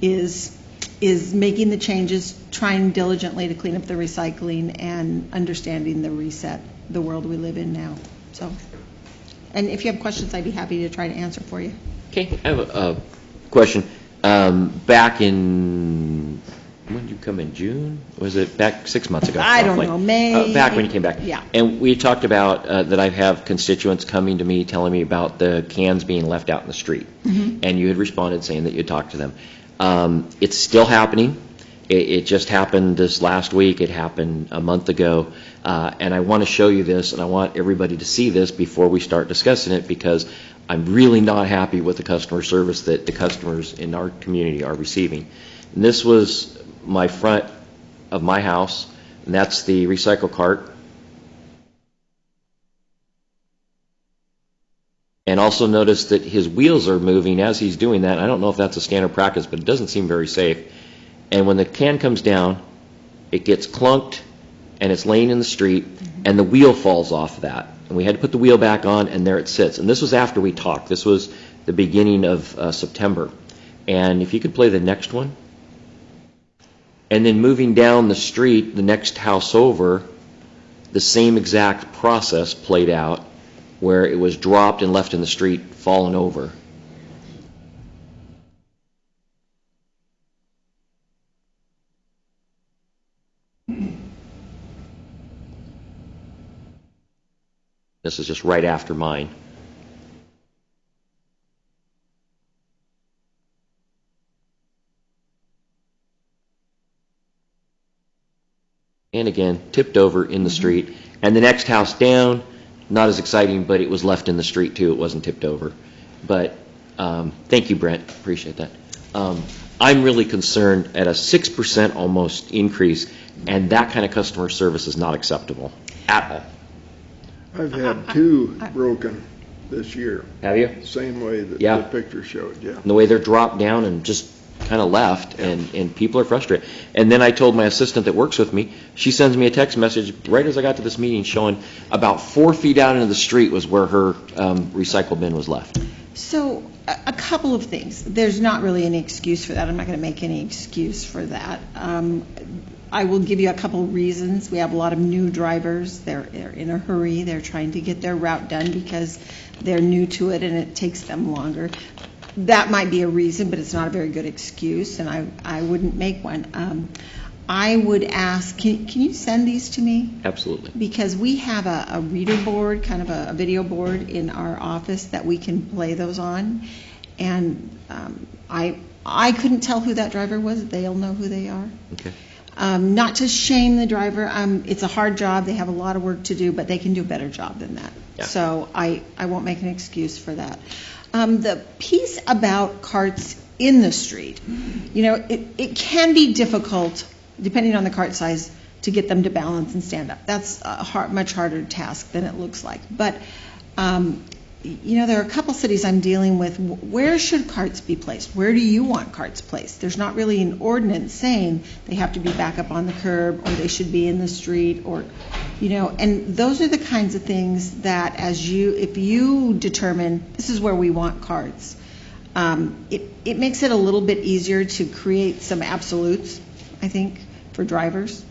is making the changes, trying diligently to clean up the recycling and understanding the reset, the world we live in now. So, and if you have questions, I'd be happy to try to answer for you. Okay, I have a question. Back in, when did you come in, June? Was it back 6 months ago? I don't know, May. Back when you came back. Yeah. And we talked about that I have constituents coming to me telling me about the cans being left out in the street. Mm-hmm. And you had responded saying that you talked to them. It's still happening. It just happened this last week. It happened a month ago. And I want to show you this, and I want everybody to see this before we start discussing it, because I'm really not happy with the customer service that the customers in our community are receiving. And this was my front of my house, and that's the recycle cart. And also notice that his wheels are moving as he's doing that. I don't know if that's a standard practice, but it doesn't seem very safe. And when the can comes down, it gets clunked, and it's laying in the street, and the wheel falls off of that. And we had to put the wheel back on, and there it sits. And this was after we talked. This was the beginning of September. And if you could play the next one. And then moving down the street, the next house over, the same exact process played out. where it was dropped and left in the street, fallen over. This is just right after mine. And again, tipped over in the street. And the next house down, not as exciting, but it was left in the street too. It wasn't tipped over. But thank you, Brent. Appreciate that. I'm really concerned at a 6% almost increase, and that kind of customer service is not acceptable at all. I've had two broken this year. Have you? Same way that Yeah. the picture showed, yeah. And the way they're dropped down and just kind of left, and people are frustrated. And then I told my assistant that works with me, she sends me a text message right as I got to this meeting showing about 4 feet out into the street was where her recycle bin was left. So a couple of things. There's not really any excuse for that. I'm not going to make any excuse for that. I will give you a couple of reasons. We have a lot of new drivers. They're in a hurry. They're trying to get their route done because they're new to it and it takes them longer. That might be a reason, but it's not a very good excuse, and I wouldn't make one. I would ask, can you send these to me? Absolutely. Because we have a reader board, kind of a video board in our office that we can play those on. And I couldn't tell who that driver was. They'll know who they are. Okay. Not to shame the driver. It's a hard job. They have a lot of work to do, but they can do a better job than that. Yeah. So I won't make an excuse for that. The piece about carts in the street, it can be difficult, depending on the cart size, to get them to balance and stand up. That's a much harder task than it looks like. But, there are a couple cities I'm dealing with. Where should carts be placed? Where do you want carts placed? There's not really an ordinance saying they have to be back up on the curb or they should be in the street or, and those are the kinds of things that if you determine this is where we want carts, it makes it a little bit easier to create some absolutes, I think, for drivers.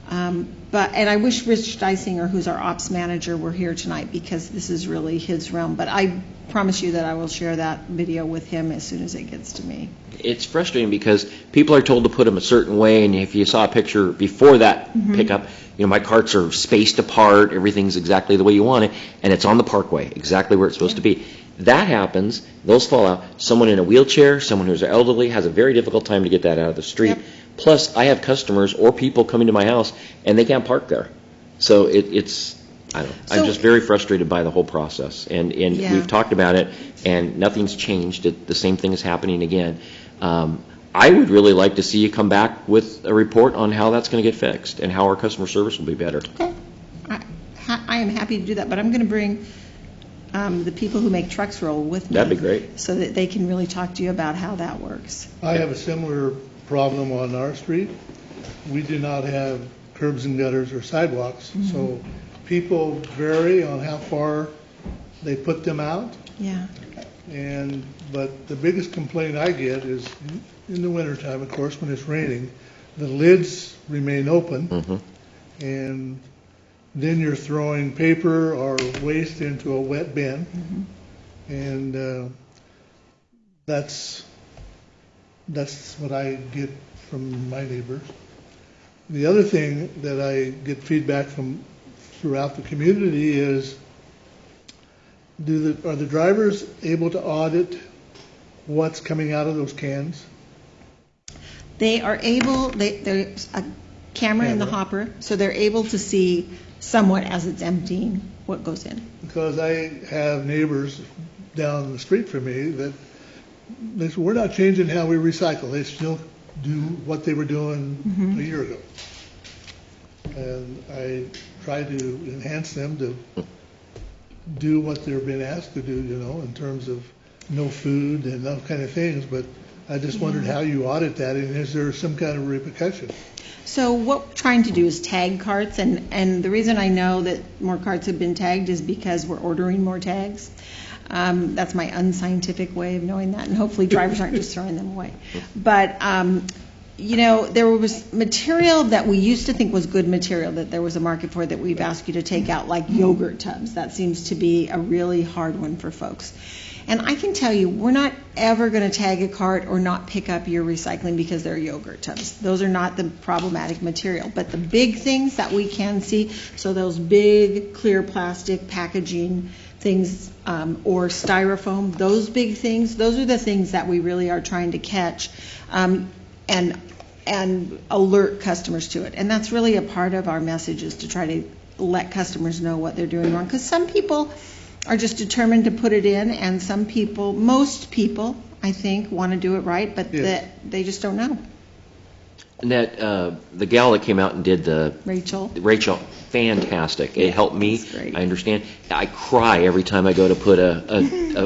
And I wish Rich Deisinger, who's our ops manager, were here tonight because this is really his realm. But I promise you that I will share that video with him as soon as it gets to me. It's frustrating because people are told to put them a certain way, and if you saw a picture before that pickup, my carts are spaced apart, everything's exactly the way you want it, and it's on the parkway, exactly where it's supposed to be. That happens, those fall out. Someone in a wheelchair, someone who's elderly, has a very difficult time to get that out of the street. Yep. Plus, I have customers or people coming to my house, and they can't park there. So I'm just very frustrated by the whole process. And Yeah. we've talked about it, and nothing's changed. The same thing is happening again. I would really like to see you come back with a report on how that's going to get fixed and how our customer service will be better. Okay. I am happy to do that, but I'm going to bring the people who make trucks roll with me. That'd be great. So that they can really talk to you about how that works. I have a similar problem on our street. We do not have curbs and gutters or sidewalks, so people vary on how far they put them out. Yeah. But the biggest complaint I get is in the wintertime, of course, when it's raining, the lids remain open, and then you're throwing paper or waste into a wet bin, and that's what I get from my neighbors. The other thing that I get feedback from throughout the community is, are the drivers able to audit what's coming out of those cans? They are able, there's a camera in the hopper, so they're able to see somewhat as it's emptying what goes in. Because I have neighbors down the street from me that they say, we're not changing how we recycle. They still do what they were doing a year ago. And I try to enhance them to do what they're being asked to do, in terms of no food and those kind of things. But I just wondered how you audit that, and is there some kind of repercussion? So what we're trying to do is tag carts, and the reason I know that more carts have been tagged is because we're ordering more tags. That's my unscientific way of knowing that, and hopefully drivers aren't just throwing them away. But there was material that we used to think was good material that there was a market for that we've asked you to take out, like yogurt tubs. That seems to be a really hard one for folks. And I can tell you, we're not ever going to tag a cart or not pick up your recycling because they're yogurt tubs. Those are not the problematic material. But the big things that we can see, so those big clear plastic packaging things or styrofoam, those big things, those are the things that we really are trying to catch and alert customers to it. And that's really a part of our message, is to try to let customers know what they're doing wrong. Because some people are just determined to put it in, and some people, most people, I think, want to do it right, but they just don't know. And that, the gal that came out and did the... Rachel, fantastic. It helped me. Great. I understand. I cry every time I go to put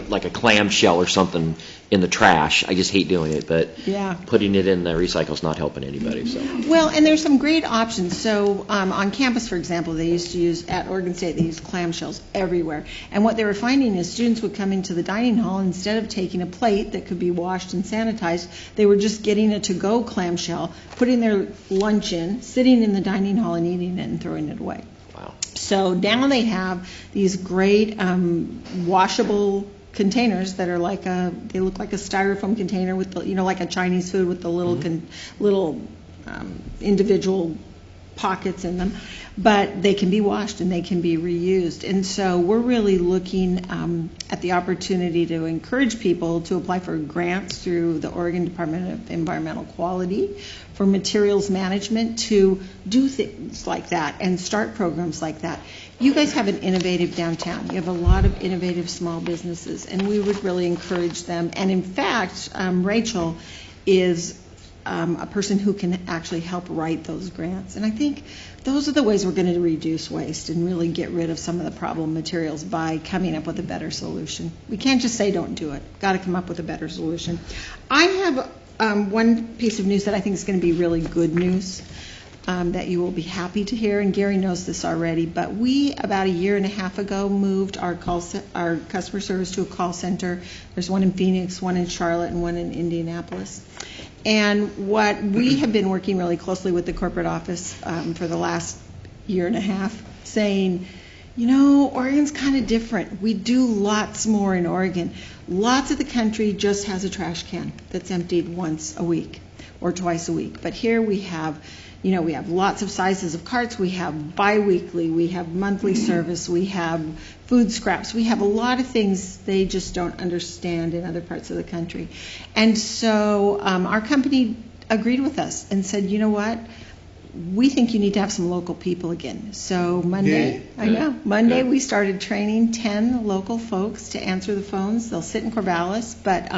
like a clamshell or something in the trash. I just hate doing it, but putting it in the recycle's not helping anybody. So. Well, and there's some great options. So on campus, for example, they used to use, at Oregon State, they used clamshells everywhere. And what they were finding is students would come into the dining hall, instead of taking a plate that could be washed and sanitized, they were just getting a to-go clamshell, putting their lunch in, sitting in the dining hall and eating it and throwing it away. Wow. So now they have these great washable containers that are they look like a styrofoam container with the, like a Chinese food with the little individual pockets in them, but they can be washed and they can be reused. And so we're really looking at the opportunity to encourage people to apply for grants through the Oregon Department of Environmental Quality for materials management to do things like that and start programs like that. You guys have an innovative downtown. You have a lot of innovative small businesses, and we would really encourage them. And in fact, Rachel is a person who can actually help write those grants. And I think those are the ways we're going to reduce waste and really get rid of some of the problem materials, by coming up with a better solution. We can't just say don't do it. Got to come up with a better solution. I have one piece of news that I think is going to be really good news. That you will be happy to hear, and Gary knows this already, but we, about a year and a half ago, moved our customer service to a call center. There's one in Phoenix, one in Charlotte, and one in Indianapolis. And what we have been working really closely with the corporate office for the last year and a half, saying, Oregon's kind of different. We do lots more in Oregon. Lots of the country just has a trash can that's emptied once a week or twice a week. But here we have we have lots of sizes of carts. We have biweekly. We have monthly service. We have food scraps. We have a lot of things they just don't understand in other parts of the country. And so our company agreed with us and said, you know what? We think you need to have some local people again. So Monday, we started training 10 local folks to answer the phones. They'll sit in Corvallis, but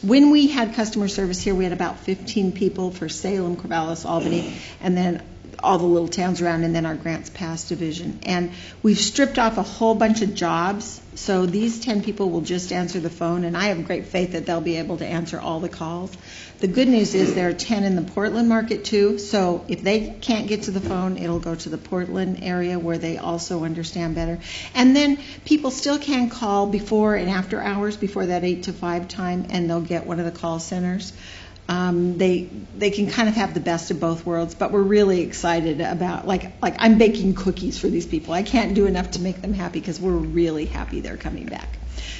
when we had customer service here, we had about 15 people for Salem, Corvallis, Albany, and then all the little towns around, and then our Grants Pass division. And we've stripped off a whole bunch of jobs, so these 10 people will just answer the phone, and I have great faith that they'll be able to answer all the calls. The good news is there are 10 in the Portland market too, so if they can't get to the phone, it'll go to the Portland area where they also understand better. And then people still can call before and after hours, before that 8 to 5 time, and they'll get one of the call centers. They can kind of have the best of both worlds, but we're really excited about, like I'm baking cookies for these people. I can't do enough to make them happy because we're really happy they're coming back.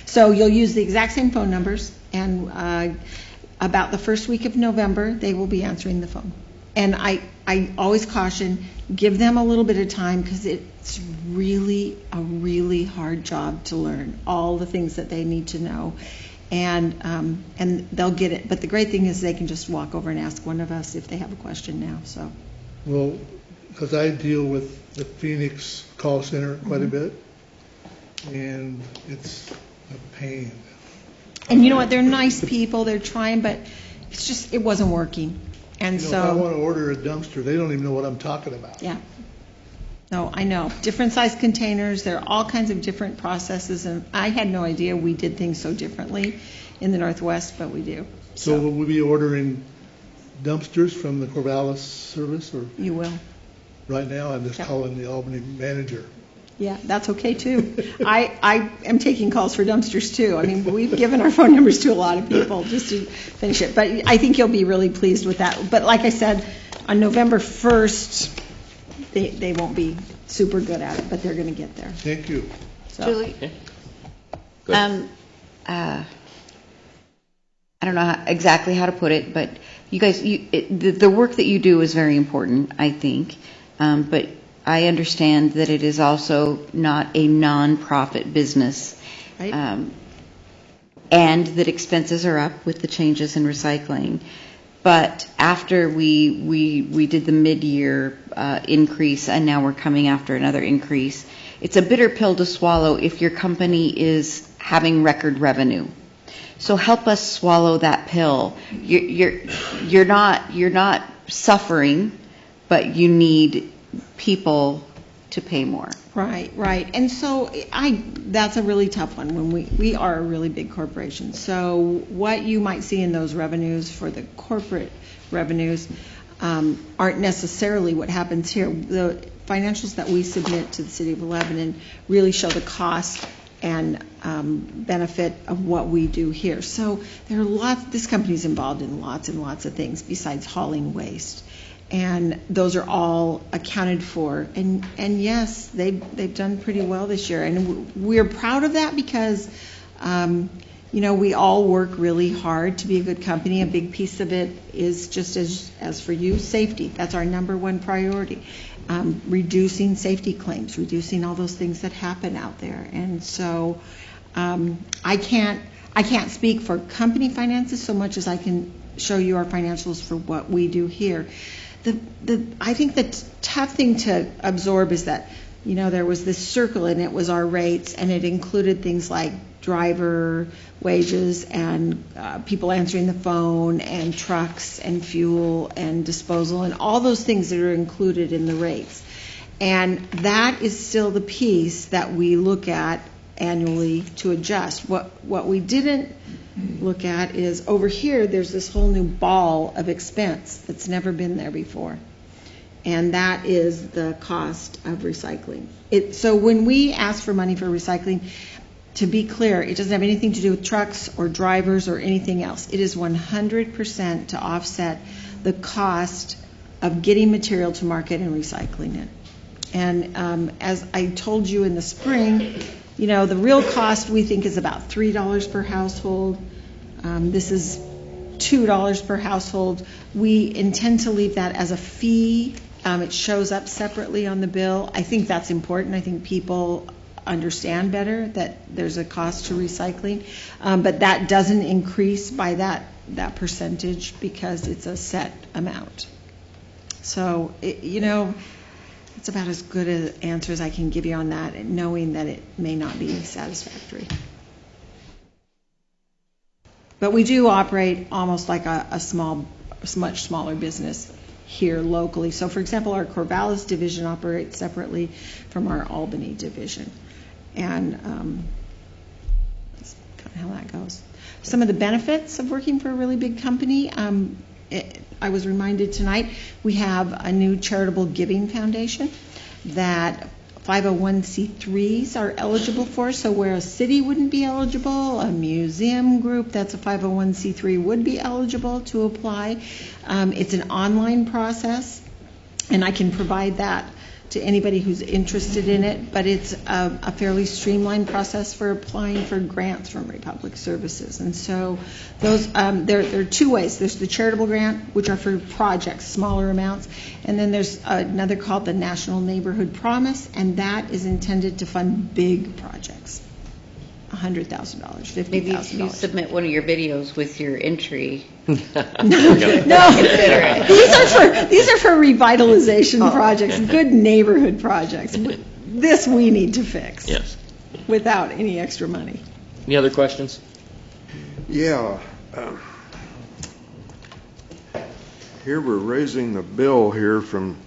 So you'll use the exact same phone numbers, and about the first week of November, they will be answering the phone. And I always caution, give them a little bit of time, because it's really a really hard job to learn all the things that they need to know. And they'll get it. But the great thing is they can just walk over and ask one of us if they have a question now. So. Well, because I deal with the Phoenix call center quite a bit, and it's a pain. And you know what? They're nice people. They're trying, but it's just, it wasn't working. And so. If I want to order a dumpster, they don't even know what I'm talking about. Yeah. No, I know. Different size containers. There are all kinds of different processes, and I had no idea we did things so differently in the Northwest, but we do. So will we be ordering dumpsters from the Corvallis service, or? You will. Right now, I'm just calling the Albany manager. Yeah, that's okay too. I am taking calls for dumpsters too. I mean, we've given our phone numbers to a lot of people just to finish it. But I think you'll be really pleased with that. But like I said, on November 1st, they won't be super good at it, but they're going to get there. Thank you. So. Julie? Good. I don't know exactly how to put it, but you guys, the work that you do is very important, I think. But I understand that it is also not a non-profit business. Right. And that expenses are up with the changes in recycling. But after we did the mid-year increase, and now we're coming after another increase, it's a bitter pill to swallow if your company is having record revenue. So help us swallow that pill. You're not suffering, but you need people to pay more. Right. And so that's a really tough one when we are a really big corporation. So what you might see in those revenues for the corporate revenues aren't necessarily what happens here. The financials that we submit to the City of Lebanon really show the cost and benefit of what we do here. So there are this company's involved in lots and lots of things besides hauling waste. And those are all accounted for. And yes, they've done pretty well this year. And we're proud of that because, we all work really hard to be a good company. A big piece of it is just as for you, safety. That's our number one priority. Reducing safety claims, reducing all those things that happen out there. And so I can't speak for company finances so much as I can show you our financials for what we do here. I think the tough thing to absorb is that, there was this circle and it was our rates and it included things like driver wages and people answering the phone and trucks and fuel and disposal and all those things that are included in the rates. And that is still the piece that we look at annually to adjust. What we didn't look at is over here there's this whole new ball of expense that's never been there before. And that is the cost of recycling. So when we ask for money for recycling, to be clear, it doesn't have anything to do with trucks or drivers or anything else. It is 100% to offset the cost of getting material to market and recycling it. And as I told you in the spring, the real cost we think is about $3 per household. This is $2 per household. We intend to leave that as a fee. It shows up separately on the bill. I think that's important. I think people understand better that there's a cost to recycling, but that doesn't increase by that percentage because it's a set amount. So, it's about as good an answer as I can give you on that, knowing that it may not be satisfactory. But we do operate almost like a much smaller business here locally. So, for example, our Corvallis division operates separately from our Albany division. And that's kind of how that goes. Some of the benefits of working for a really big company, I was reminded tonight, we have a new charitable giving foundation that 501c3s are eligible for. So where a city wouldn't be eligible, a museum group that's a 501c3 would be eligible to apply. It's an online process, and I can provide that to anybody who's interested in it, but it's a fairly streamlined process for applying for grants from Republic Services. And so those there are two ways. There's the charitable grant, which are for projects, smaller amounts, and then there's another called the National Neighborhood Promise, and that is intended to fund big projects. $100,000, $50,000. Maybe if you submit one of your videos with your entry. No, these are for revitalization projects, good neighborhood projects. This we need to fix. Yes. Without any extra money. Any other questions? Yeah. Here we're raising the bill here from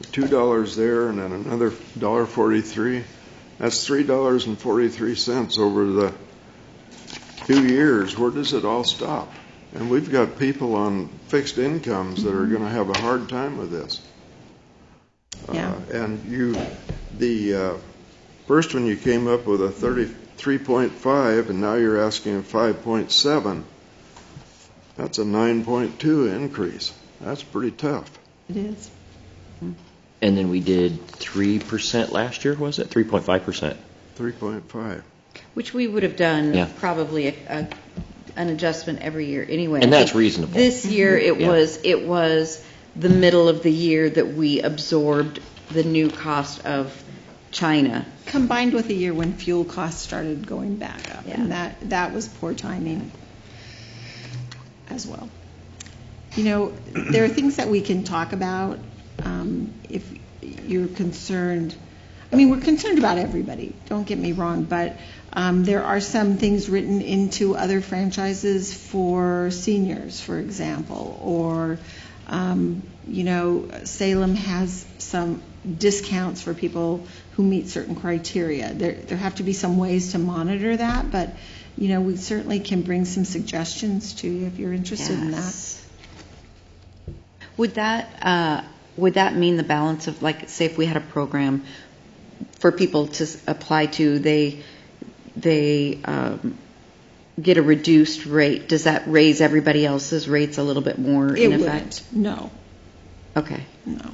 $2 there and then another $1.43. That's $3.43 over the 2 years. Where does it all stop? And we've got people on fixed incomes that are going to have a hard time with this. Yeah. And First one you came up with a 33.5, and now you're asking a 5.7. That's a 9.2 increase. That's pretty tough. It is. And then we did 3% last year, was it? 3.5%. 3.5. Which we would have done Yeah. probably an adjustment every year anyway. And I that's think reasonable. This year, it Yeah. was the middle of the year that we absorbed the new cost of China. Combined with a year when fuel costs started going back up. Yeah. And that was poor timing as well. You know, there are things that we can talk about if you're concerned. I mean, we're concerned about everybody, don't get me wrong, but there are some things written into other franchises for seniors, for example, or, you know, Salem has some discounts for people who meet certain criteria. There have to be some ways to monitor that, but, you know, we certainly can bring some suggestions to you if you're interested in that. Would that mean the balance of, like, say if we had a program for people to apply to, they get a reduced rate, does that raise everybody else's rates a little bit more in It effect? wouldn't, no. Okay. No.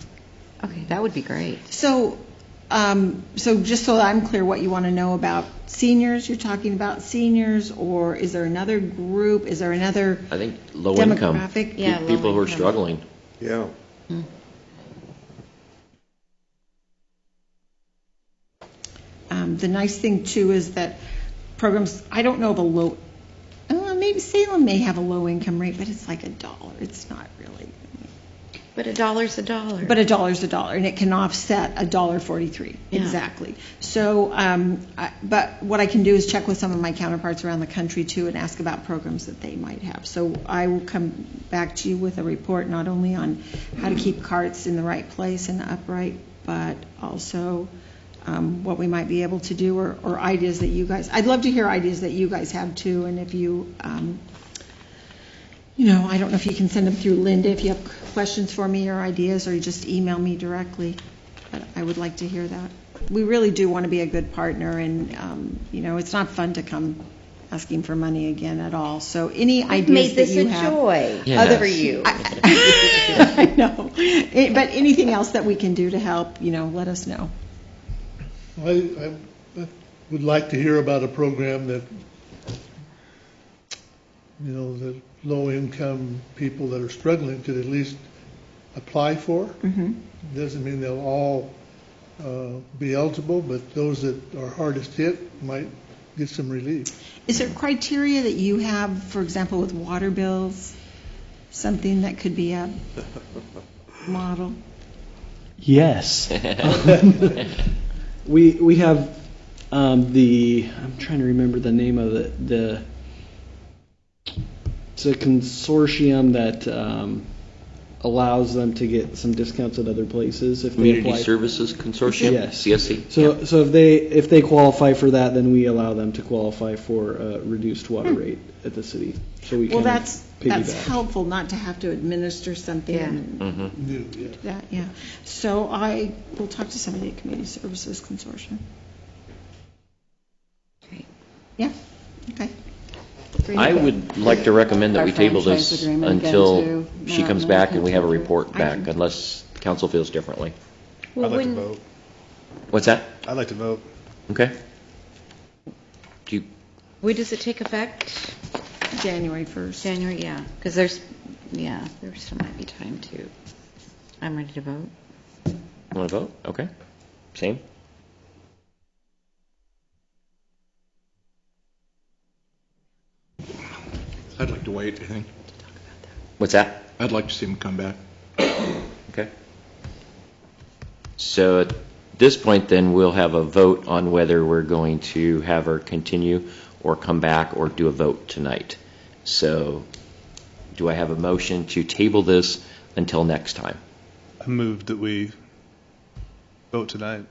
Okay, that would be great. So, so just so I'm clear what you want to know about seniors, you're talking about seniors, or is there another group, is there another I think low income, demographic? Yeah, people who are low income. struggling. Yeah. The nice thing too is that programs, I don't know of a low, maybe Salem may have a low income rate, but it's like $1. It's not really. But $1's $1. But $1's $1, and it can offset $1.43. Yeah. Exactly. So, but what I can do is check with some of my counterparts around the country too, and ask about programs that they might have. So I will come back to you with a report not only on how to keep carts in the right place and upright, but also what we might be able to do, or ideas that you guys. I'd love to hear ideas that you guys have too, and if you. You know, I don't know if you can send them through Linda if you have questions for me or ideas, or you just email me directly. But I would like to hear that. We really do want to be a good partner, and, you know, it's not fun to come asking for money again at all. So any ideas that you have. Joy Yes. for you. I know. But anything else that we can do to help, you know, let us know. I would like to hear about a program that, you know, that low-income people that are struggling could at least apply for. Mm-hmm. Doesn't mean they'll all be eligible, but those that are hardest hit might get some relief. Is there criteria that you have, for example, with water bills? Something that could be a model? Yes. We have I'm trying to remember the name of it. It's a consortium that allows them to get some discounts at other places if they Community apply. Services Consortium? Yes. CSC? So if they qualify for that, then we allow them to qualify for a reduced water rate at the city. So we Well, kind that's of piggyback. helpful, not to have to administer something. Yeah. And Mm-hmm. New, yeah. that, yeah. So I will talk to somebody at Community Services Consortium. Great. Yeah, okay. I would like to recommend that Our we table franchise this agreement again, until too. she Not comes back and we have a Interceptor. report I back, can- unless council feels differently. Well, I'd like to when, vote. What's that? I'd like to vote. Okay. Do you, when does it take effect? January 1st. January, yeah. Because there still might be time to. I'm ready to vote. want to vote? Okay. Same? I'd like to wait, I think. What's that? I'd like to see him come back. Okay. So at this point, then, we'll have a vote on whether we're going to have her continue or come back or do a vote tonight. So do I have a motion to table this until next time? I moved that we vote tonight.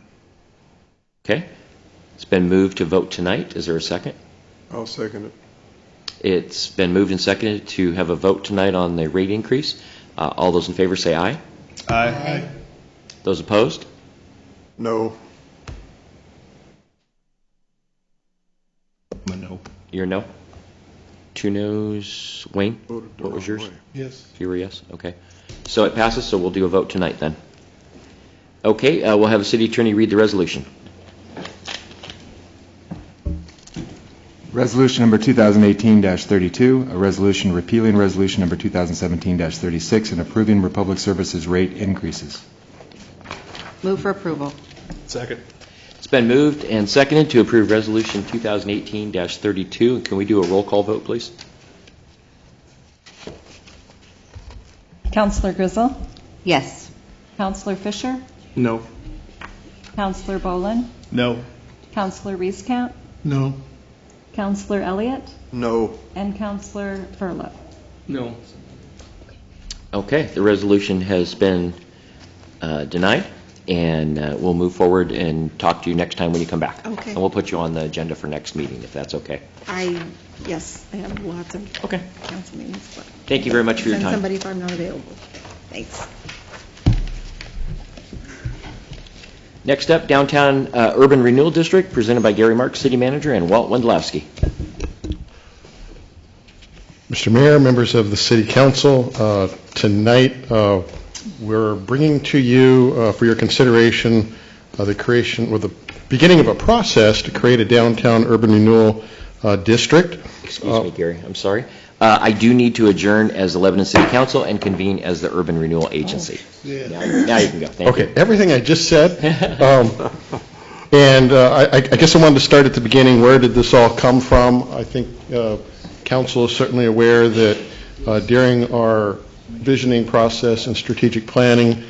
Okay? It's been moved to vote tonight. Is there a second? I'll second it. It's been moved and seconded to have a vote tonight on the rate increase. All those in favor say aye. Aye. Those opposed? No. You're a no? 2 noes. Wayne, Voted the what was wrong yours? way. Yes. You were a yes? Okay. So it passes, so we'll do a vote tonight then. Okay, we'll have the city attorney read the resolution. Resolution number 2018-32, a resolution repealing resolution number 2017-36 and approving Republic Services rate increases. Move for approval. Second. It's been moved and seconded to approve Resolution 2018-32. Can we do a roll call vote, please? Counselor Grizzle? Yes. Counselor Fisher? No. Counselor Bolin? No. Counselor Rieskamp? No. Counselor Elliott? No. And Counselor Furlow? No. Okay, the resolution has been denied, and we'll move forward and talk to you next time when you come back. Okay. And we'll put you on the agenda for next meeting, if that's okay. Yes, I have lots of council meetings. But Thank you very much for your send time. somebody if I'm not available. Thanks. Next up, Downtown Urban Renewal District, presented by Gary Marks, City Manager, and Walt Wendlowski. Mr. Mayor, members of the City Council, tonight we're bringing to you for your consideration the creation, or the beginning of a process to create a downtown urban renewal district. Excuse me, Gary, I'm sorry. I do need to adjourn as the Lebanon City Council and convene as the Urban Renewal Agency. Yeah. Now you can go. Thank you. Okay, everything I just said. And I guess I wanted to start at the beginning. Where did this all come from? I think council is certainly aware that during our visioning process and strategic planning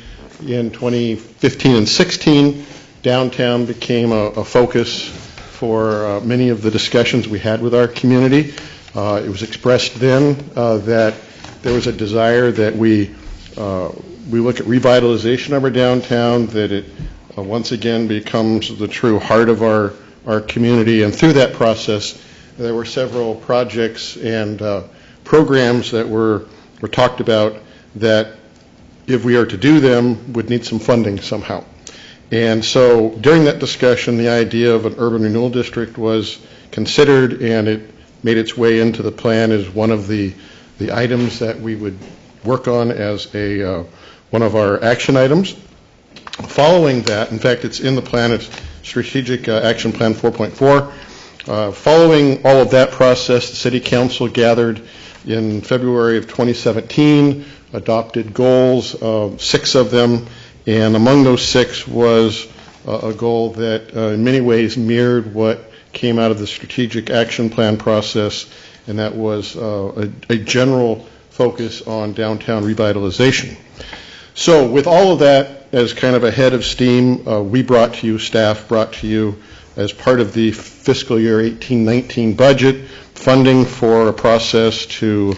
in 2015 and 16, downtown became a focus for many of the discussions we had with our community. It was expressed then that there was a desire that we look at revitalization of our downtown, that it once again becomes the true heart of our community. And through that process, there were several projects and programs that were talked about that, if we are to do them, would need some funding somehow. And so during that discussion, the idea of an urban renewal district was considered, and it made its way into the plan as one of the items that we would work on as one of our action items. Following that, in fact, it's in the plan, it's Strategic Action Plan 4.4. Following all of that process, the City Council gathered in February of 2017, adopted goals, 6 of them, and among those 6 was a goal that in many ways mirrored what came out of the Strategic Action Plan process, and that was a general focus on downtown revitalization. So with all of that as kind of a head of steam, we brought to you, staff brought to you, as part of the fiscal year 18-19 budget, funding for a process to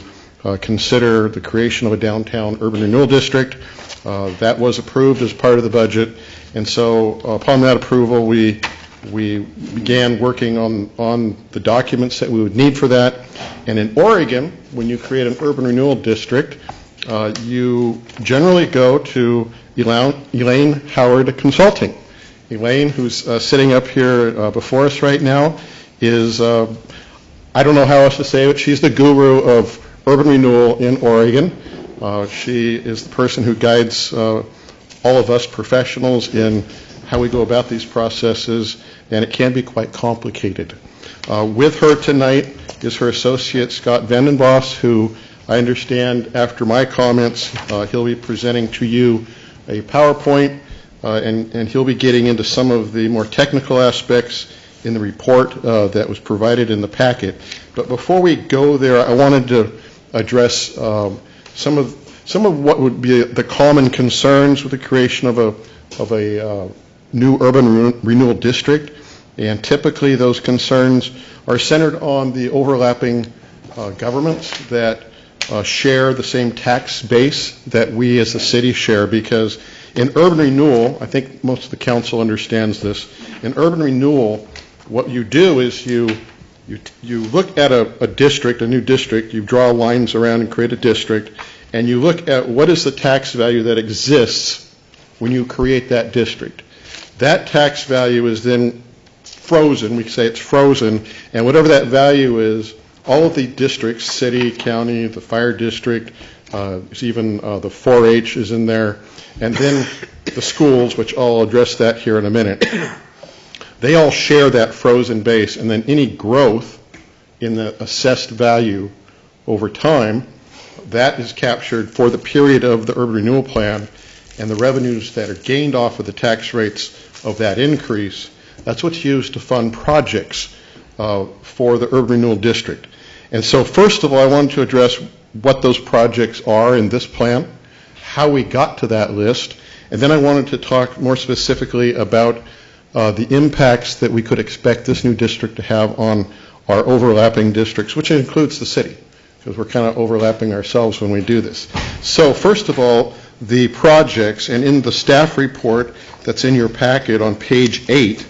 consider the creation of a downtown urban renewal district. That was approved as part of the budget, and so upon that approval, we began working on the documents that we would need for that. And in Oregon, when you create an urban renewal district, you generally go to Elaine Howard Consulting. Elaine, who's sitting up here before us right now, is, I don't know how else to say it, she's the guru of urban renewal in Oregon. She is the person who guides all of us professionals in how we go about these processes, and it can be quite complicated. With her tonight is her associate, Scott Vandenbos, who I understand after my comments, he'll be presenting to you a PowerPoint, and he'll be getting into some of the more technical aspects in the report that was provided in the packet. But before we go there, I wanted to address some of what would be the common concerns with the creation of a new urban renewal district, and typically those concerns are centered on the overlapping governments that share the same tax base that we as a city share, because in urban renewal, I think most of the council understands this, in urban renewal, what you do is you look at a district, a new district, you draw lines around and create a district, and you look at what is the tax value that exists when you create that district. That tax value is then frozen. We say it's frozen, and whatever that value is, all of the districts, city, county, the fire district, there's even the 4-H is in there, and then the schools, which I'll address that here in a minute. They all share that frozen base, and then any growth in the assessed value over time, that is captured for the period of the urban renewal plan, and the revenues that are gained off of the tax rates of that increase, that's what's used to fund projects for the urban renewal district. And so first of all, I wanted to address what those projects are in this plan, how we got to that list, and then I wanted to talk more specifically about the impacts that we could expect this new district to have on our overlapping districts, which includes the city, because we're kind of overlapping ourselves when we do this. So first of all, the projects, and in the staff report that's in your packet on page 8,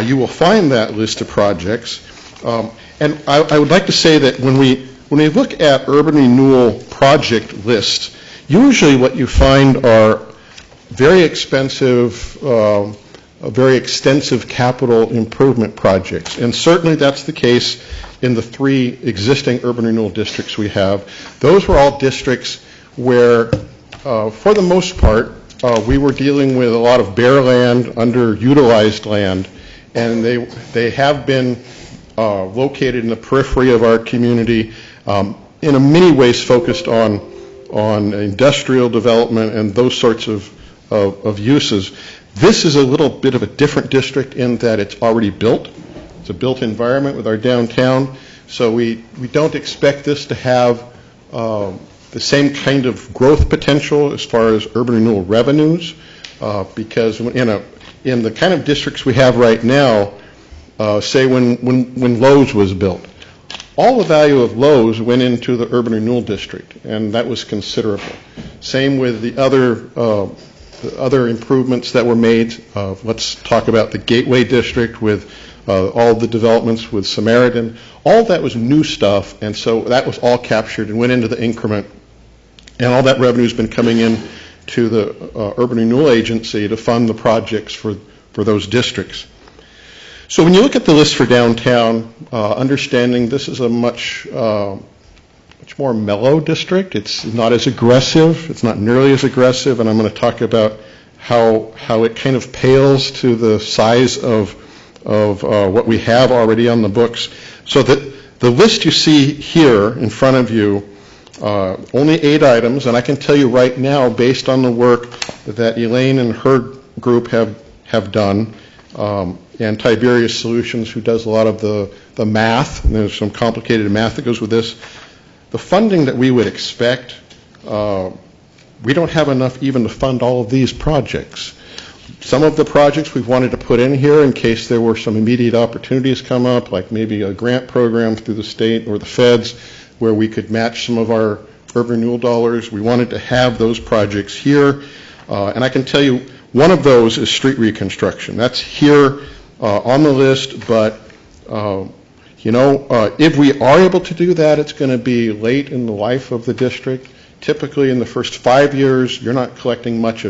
you will find that list of projects. And I would like to say that when we look at urban renewal project lists, usually what you find are very expensive, very extensive capital improvement projects. And certainly that's the case in the 3 existing urban renewal districts we have. Those were all districts where, for the most part, we were dealing with a lot of bare land, underutilized land, and they have been located in the periphery of our community, in many ways focused on industrial development and those sorts of uses. This is a little bit of a different district in that it's already built. It's a built environment with our downtown, so we don't expect this to have the same kind of growth potential as far as urban renewal revenues, because in the kind of districts we have right now, say when Lowe's was built, all the value of Lowe's went into the urban renewal district, and that was considerable. Same with the other improvements that were made. Let's talk about the Gateway District with all the developments with Samaritan. All that was new stuff, and so that was all captured and went into the increment, and all that revenue has been coming in to the Urban Renewal Agency to fund the projects for those districts. So when you look at the list for downtown, understanding this is a much more mellow district. It's not as aggressive. It's not nearly as aggressive, and I'm going to talk about how it kind of pales to the size of what we have already on the books. So that the list you see here in front of you, only 8 items, and I can tell you right now, based on the work that Elaine and her group have done, and Tiberius Solutions, who does a lot of the math, and there's some complicated math that goes with this, the funding that we would expect, we don't have enough even to fund all of these projects. Some of the projects we've wanted to put in here in case there were some immediate opportunities come up, like maybe a grant program through the state or the feds where we could match some of our urban renewal dollars. We wanted to have those projects here, and I can tell you one of those is street reconstruction. That's here on the list, but if we are able to do that, it's going to be late in the life of the district. Typically in the first 5 years, you're not collecting much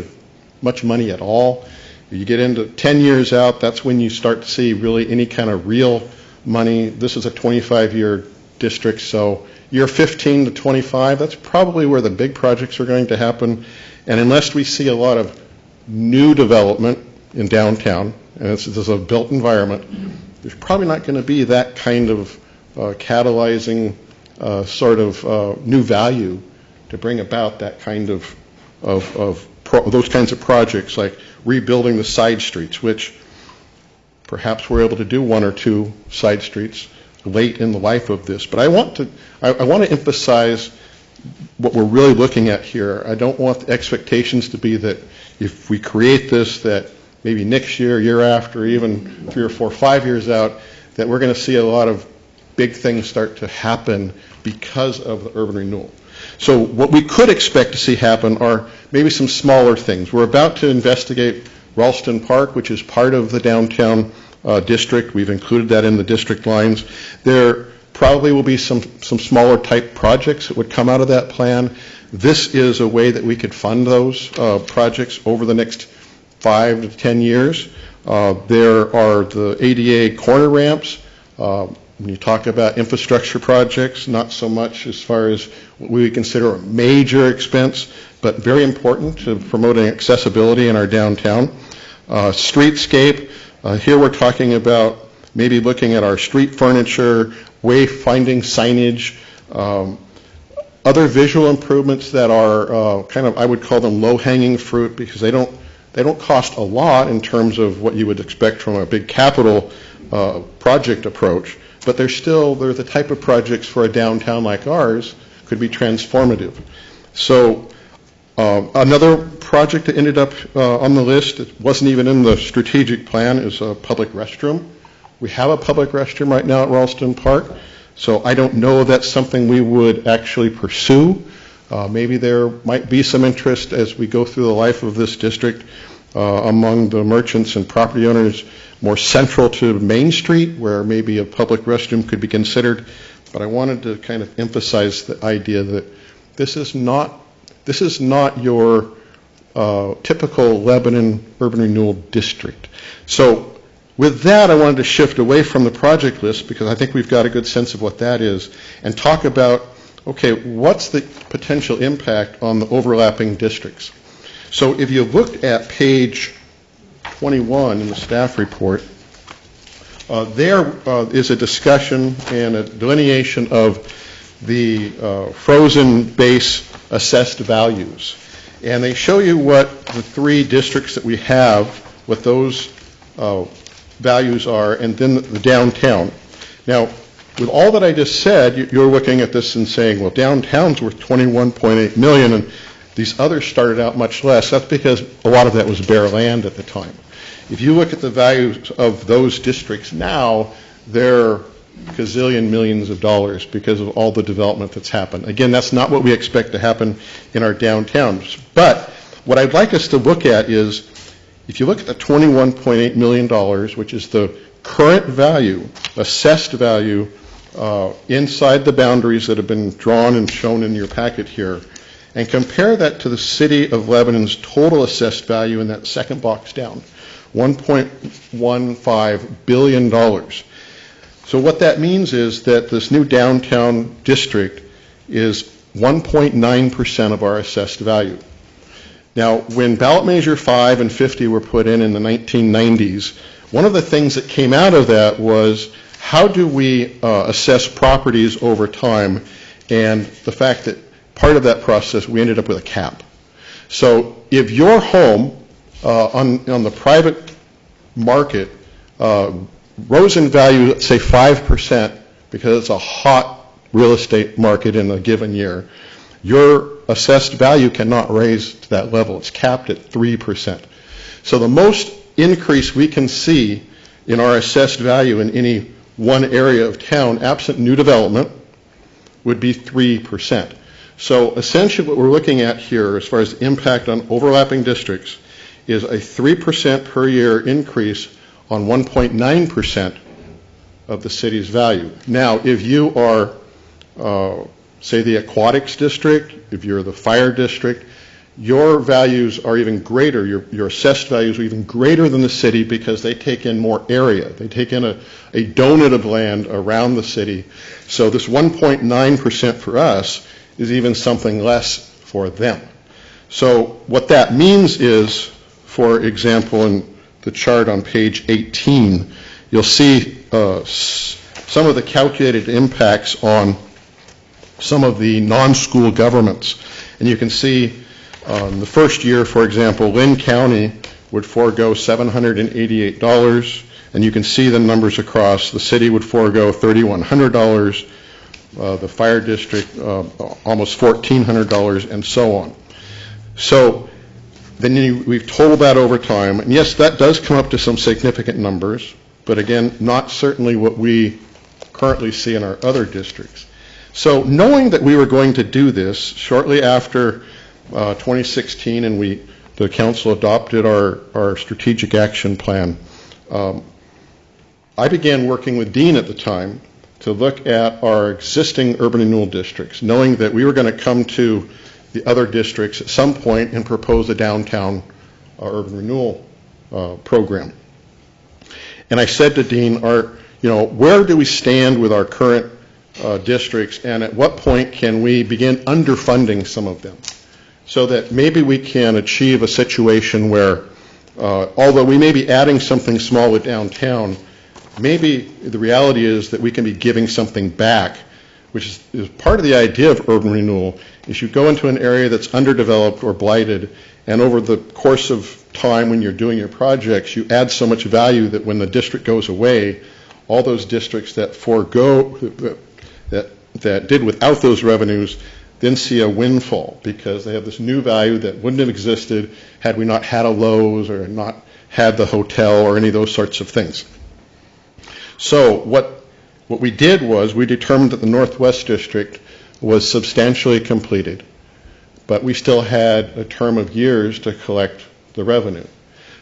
money at all. You get into 10 years out, that's when you start to see really any kind of real money. This is a 25-year district, so year 15 to 25, that's probably where the big projects are going to happen. And unless we see a lot of new development in downtown, and this is a built environment, there's probably not going to be that kind of catalyzing sort of new value to bring about that kind of those kinds of projects, like rebuilding the side streets, which perhaps we're able to do 1 or 2 side streets late in the life of this. But I want to emphasize what we're really looking at here. I don't want the expectations to be that if we create this, that maybe next year, year after, even 3 or 4, 5 years out, that we're going to see a lot of big things start to happen because of the urban renewal. So what we could expect to see happen are maybe some smaller things. We're about to investigate Ralston Park, which is part of the downtown district. We've included that in the district lines. There probably will be some smaller type projects that would come out of that plan. This is a way that we could fund those projects over the next 5 to 10 years. There are the ADA corner ramps. When you talk about infrastructure projects, not so much as far as what we would consider a major expense, but very important to promoting accessibility in our downtown. Streetscape, here we're talking about maybe looking at our street furniture, wayfinding signage, other visual improvements that are kind of, I would call them low-hanging fruit, because they don't cost a lot in terms of what you would expect from a big capital project approach, but they're the type of projects for a downtown like ours could be transformative. So another project that ended up on the list, it wasn't even in the strategic plan, is a public restroom. We have a public restroom right now at Ralston Park, so I don't know if that's something we would actually pursue. Maybe there might be some interest as we go through the life of this district among the merchants and property owners more central to Main Street, where maybe a public restroom could be considered. But I wanted to kind of emphasize the idea that this is not your typical Lebanon urban renewal district. So with that, I wanted to shift away from the project list, because I think we've got a good sense of what that is, and talk about, okay, what's the potential impact on the overlapping districts? So if you look at page 21 in the staff report, there is a discussion and a delineation of the frozen base assessed values. And they show you what the three districts that we have, what those values are, and then the downtown. Now, with all that I just said, you're looking at this and saying, well, downtown's worth $21.8 million, and these others started out much less. That's because a lot of that was bare land at the time. If you look at the values of those districts now, they're gazillion millions of dollars because of all the development that's happened. Again, that's not what we expect to happen in our downtowns. But what I'd like us to look at is, if you look at the $21.8 million, which is the current value, assessed value, inside the boundaries that have been drawn and shown in your packet here, and compare that to the City of Lebanon's total assessed value in that second box down, $1.15 billion. So what that means is that this new downtown district is 1.9% of our assessed value. Now, when ballot measure 5 and 50 were put in the 1990s, one of the things that came out of that was, how do we assess properties over time, and the fact that part of that process we ended up with a cap. So if your home on the private market rose in value, let's say 5%, because it's a hot real estate market in a given year, your assessed value cannot raise to that level. It's capped at 3%. So the most increase we can see in our assessed value in any one area of town, absent new development, would be 3%. So essentially what we're looking at here, as far as the impact on overlapping districts, is a 3% per year increase on 1.9% of the city's value. Now, if you are, say, the aquatics district, if you're the fire district, your values are even greater. Your assessed values are even greater than the city, because they take in more area. They take in a donut of land around the city. So this 1.9% for us is even something less for them. So what that means is, for example, in the chart on page 18, you'll see some of the calculated impacts on some of the non-school governments. And you can see the first year, for example, Lynn County would forego $788, and you can see the numbers across. The city would forego $3,100, the fire district almost $1,400, and so on. So then we've totaled that over time, and yes, that does come up to some significant numbers, but again, not certainly what we currently see in our other districts. So knowing that we were going to do this shortly after 2016, and the council adopted our strategic action plan, I began working with Dean at the time to look at our existing urban renewal districts, knowing that we were going to come to the other districts at some point and propose a downtown urban renewal program. And I said to Dean, where do we stand with our current districts, and at what point can we begin underfunding some of them, so that maybe we can achieve a situation where, although we may be adding something small with downtown, maybe the reality is that we can be giving something back, which is part of the idea of urban renewal, is you go into an area that's underdeveloped or blighted, and over the course of time when you're doing your projects, you add so much value that when the district goes away, all those districts that that did without those revenues then see a windfall, because they have this new value that wouldn't have existed had we not had a Lowe's or not had the hotel or any of those sorts of things. So what we did was we determined that the Northwest District was substantially completed, but we still had a term of years to collect the revenue.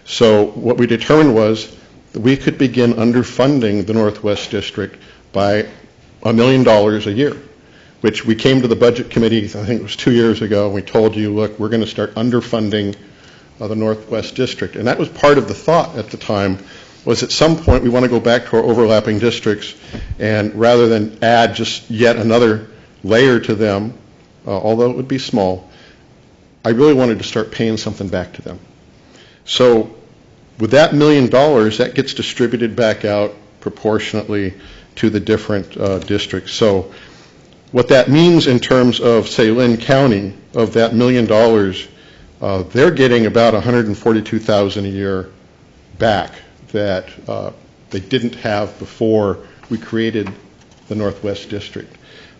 So what we determined was that we could begin underfunding the Northwest District by $1 million a year, which we came to the Budget Committee, I think it was 2 years ago, and we told you, look, we're going to start underfunding the Northwest District. And that was part of the thought at the time, was at some point we want to go back to our overlapping districts, and rather than add just yet another layer to them, although it would be small, I really wanted to start paying something back to them. So with that $1 million, that gets distributed back out proportionately to the different districts. So what that means in terms of, say, Lynn County, of that $1 million, they're getting about $142,000 a year back that they didn't have before we created the Northwest District.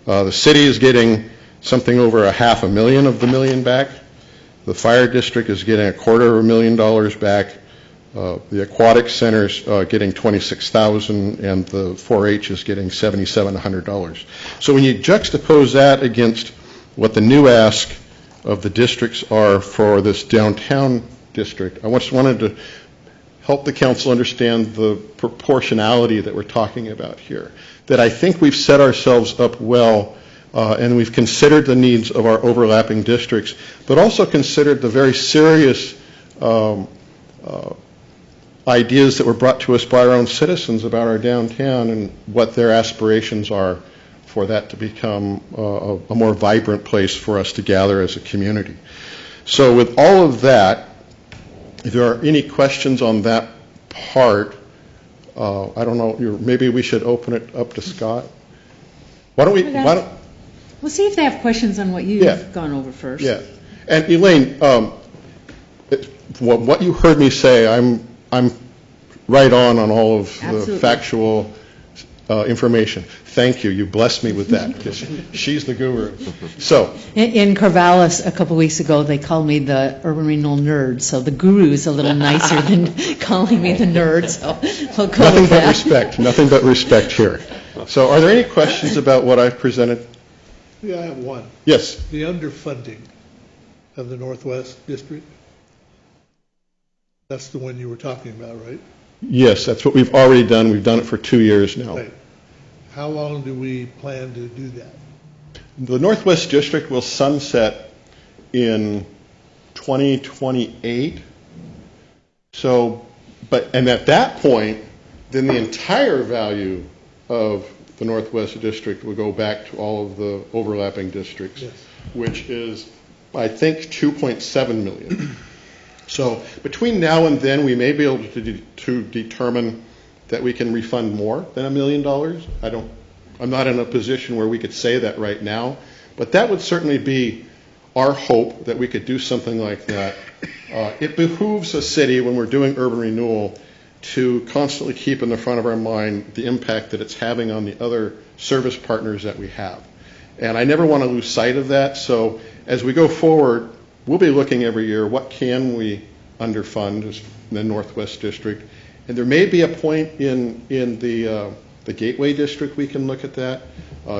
The city is getting something over $500,000 of the $1 million back. The fire district is getting $250,000 back. The aquatic center's getting $26,000, and the 4-H is getting $7,700. So when you juxtapose that against what the new ask of the districts are for this downtown district, I just wanted to help the council understand the proportionality that we're talking about here. That I think we've set ourselves up well, and we've considered the needs of our overlapping districts, but also considered the very serious ideas that were brought to us by our own citizens about our downtown and what their aspirations are for that to become a more vibrant place for us to gather as a community. So with all of that, if there are any questions on that part, I don't know, maybe we should open it up to Scott. We'll see if they have questions on what you've gone over first. Yeah. And Elaine, what you heard me say, I'm right on all of the factual information. Thank you. You blessed me with that, because she's the guru. So In Corvallis, a couple weeks ago, they called me the urban renewal nerd, so the guru is a little nicer than calling me the nerd, so we'll go nothing with but that. respect. Nothing but respect here. So are there any questions about what I've presented? Yeah, I have one. Yes. The underfunding of the Northwest District. That's the one you were talking about, right? Yes, that's what we've already done. We've done it for 2 years now. Right. How long do we plan to do that? The Northwest District will sunset in 2028. So, and at that point, then the entire value of the Northwest District will go back to all of the overlapping districts, yes, which is, I think, $2.7 million. So between now and then, we may be able to determine that we can refund more than $1 million. I'm not in a position where we could say that right now, but that would certainly be our hope, that we could do something like that. It behooves a city, when we're doing urban renewal, to constantly keep in the front of our mind the impact that it's having on the other service partners that we have. And I never want to lose sight of that. So as we go forward, we'll be looking every year, what can we underfund in the Northwest District? And there may be a point in the Gateway District we can look at that.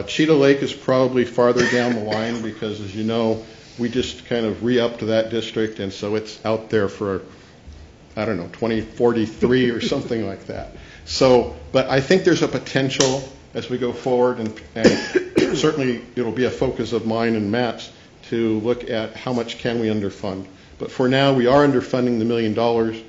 Cheetah Lake is probably farther down the line, because, as you know, we just kind of re-upped to that district, and so it's out there for, 2043 or something like that. So, but I think there's a potential as we go forward, and certainly it'll be a focus of mine and Matt's, to look at how much can we underfund. But for now, we are underfunding the $1 million,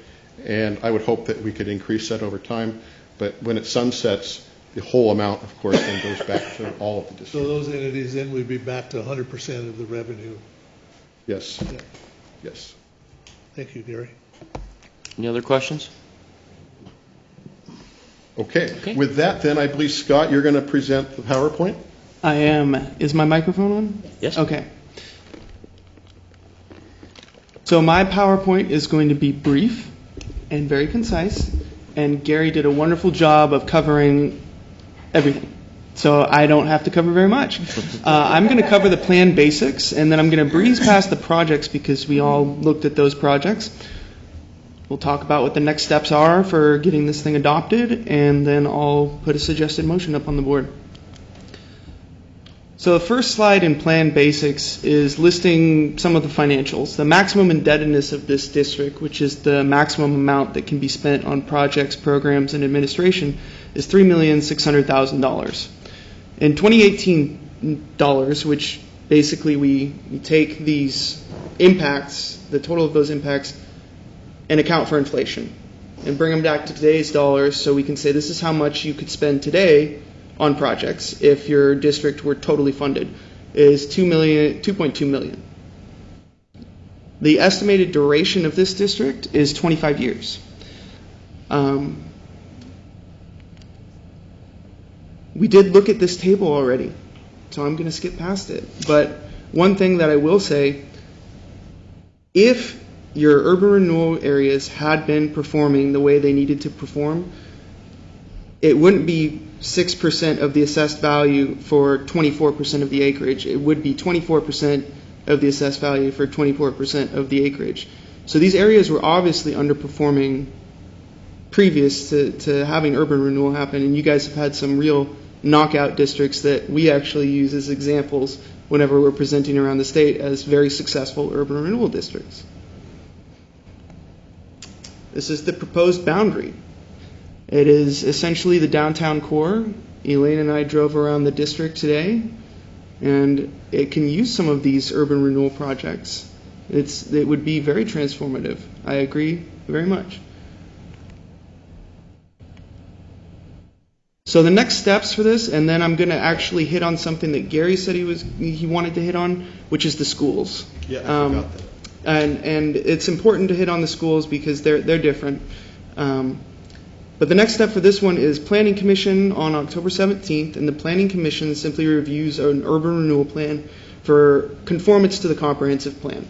and I would hope that we could increase that over time. But when it sunsets, the whole amount, of course, then goes back to all of the districts. So those entities then would be back to 100% of the revenue. Yes. Yeah. Yes. Thank you, Gary. Any other questions? Okay. With that, then, I believe, Scott, you're going to present the PowerPoint? I am. Is my microphone on? Yes. Okay. So my PowerPoint is going to be brief and very concise, and Gary did a wonderful job of covering everything. So I don't have to cover very much. I'm going to cover the plan basics, and then I'm going to breeze past the projects because we all looked at those projects. We'll talk about what the next steps are for getting this thing adopted, and then I'll put a suggested motion up on the board. So the first slide in Plan Basics is listing some of the financials. The maximum indebtedness of this district, which is the maximum amount that can be spent on projects, programs, and administration, is $3,600,000. In 2018 dollars, which basically we take these impacts, the total of those impacts, and account for inflation, and bring them back to today's dollars so we can say this is how much you could spend today on projects if your district were totally funded, is $2.2 million. The estimated duration of this district is 25 years. We did look at this table already, so I'm going to skip past it. But one thing that I will say, if your urban renewal areas had been performing the way they needed to perform, it wouldn't be 6% of the assessed value for 24% of the acreage. It would be 24% of the assessed value for 24% of the acreage. So these areas were obviously underperforming previous to having urban renewal happen, and you guys have had some real knockout districts that we actually use as examples whenever we're presenting around the state as very successful urban renewal districts. This is the proposed boundary. It is essentially the downtown core. Elaine and I drove around the district today, and it can use some of these urban renewal projects. It would be very transformative. I agree very much. So the next steps for this, and then I'm going to actually hit on something that Gary said he wanted to hit on, which is the schools. Yeah, I forgot that. And it's important to hit on the schools because they're different. But the next step for this one is Planning Commission on October 17th, and the Planning Commission simply reviews an urban renewal plan for conformance to the comprehensive plan.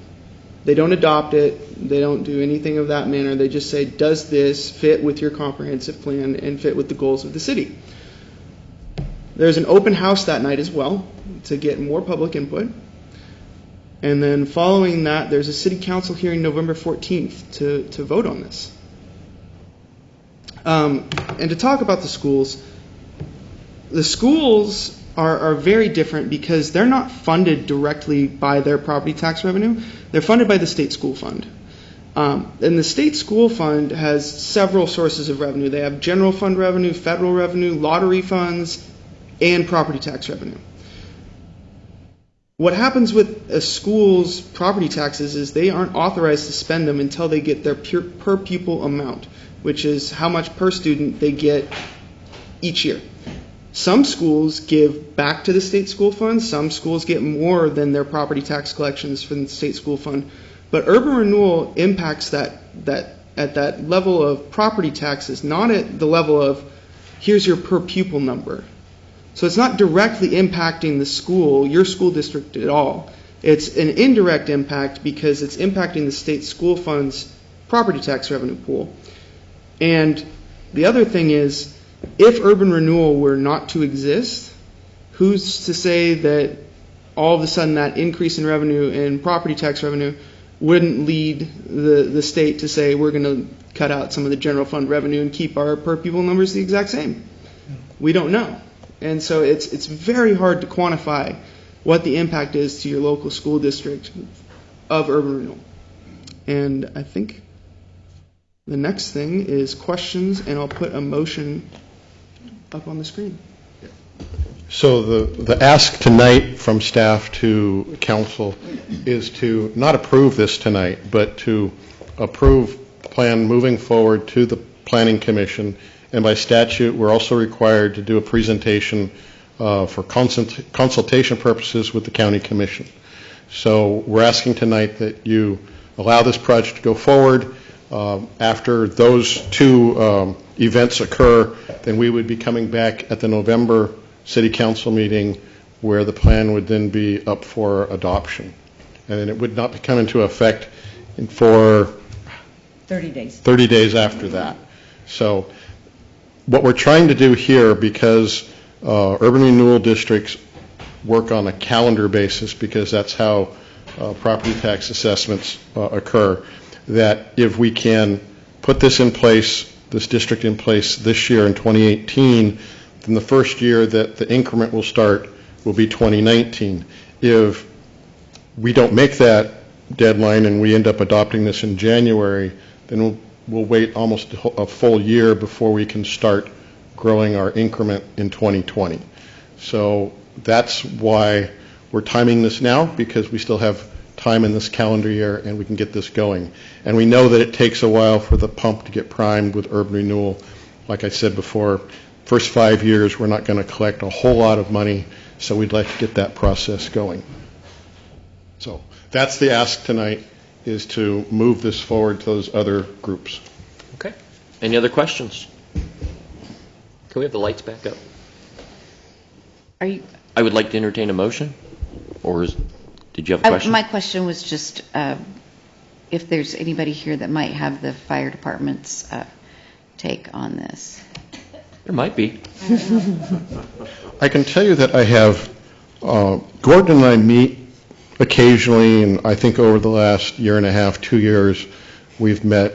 They don't adopt it. They don't do anything of that manner. They just say, does this fit with your comprehensive plan and fit with the goals of the city? There's an open house that night as well to get more public input. And then following that, there's a city council hearing November 14th to vote on this. And to talk about the schools are very different because they're not funded directly by their property tax revenue. They're funded by the state school fund. And the state school fund has several sources of revenue. They have general fund revenue, federal revenue, lottery funds, and property tax revenue. What happens with a school's property taxes is they aren't authorized to spend them until they get their per pupil amount, which is how much per student they get each year. Some schools give back to the state school fund. Some schools get more than their property tax collections from the state school fund. But urban renewal impacts that at that level of property taxes, not at the level of here's your per pupil number. So it's not directly impacting the school, your school district at all. It's an indirect impact because it's impacting the state school fund's property tax revenue pool. And the other thing is, if urban renewal were not to exist, who's to say that all of a sudden that increase in revenue and property tax revenue wouldn't lead the state to say we're going to cut out some of the general fund revenue and keep our per pupil numbers the exact same? We don't know. And so it's very hard to quantify what the impact is to your local school district of urban renewal. And I think the next thing is questions, and I'll put a motion up on the screen. So the ask tonight from staff to council is to not approve this tonight, but to approve plan moving forward to the Planning Commission, and by statute, we're also required to do a presentation for consultation purposes with the County Commission. So we're asking tonight that you allow this project to go forward. After those two events occur, then we would be coming back at the November City Council meeting where the plan would then be up for adoption. And then it would not come into effect for 30 days. 30 days after that. So what we're trying to do here, because urban renewal districts work on a calendar basis, because that's how property tax assessments occur, that if we can put this in place, this district in place this year in 2018, then the first year that the increment will start will be 2019. If we don't make that deadline and we end up adopting this in January, then we'll wait almost a full year before we can start growing our increment in 2020. So that's why we're timing this now, because we still have time in this calendar year and we can get this going. And we know that it takes a while for the pump to get primed with urban renewal. Like I said before, first 5 years we're not going to collect a whole lot of money, so we'd like to get that process going. So that's the ask tonight, is to move this forward to those other groups. Okay. Any other questions? Can we have the lights back up? I would like to entertain a motion, or did you have a question? My question was just if there's anybody here that might have the fire department's take on this. There might be. I can tell you that I have, Gordon and I meet occasionally, and I think over the last year and a half, 2 years, we've met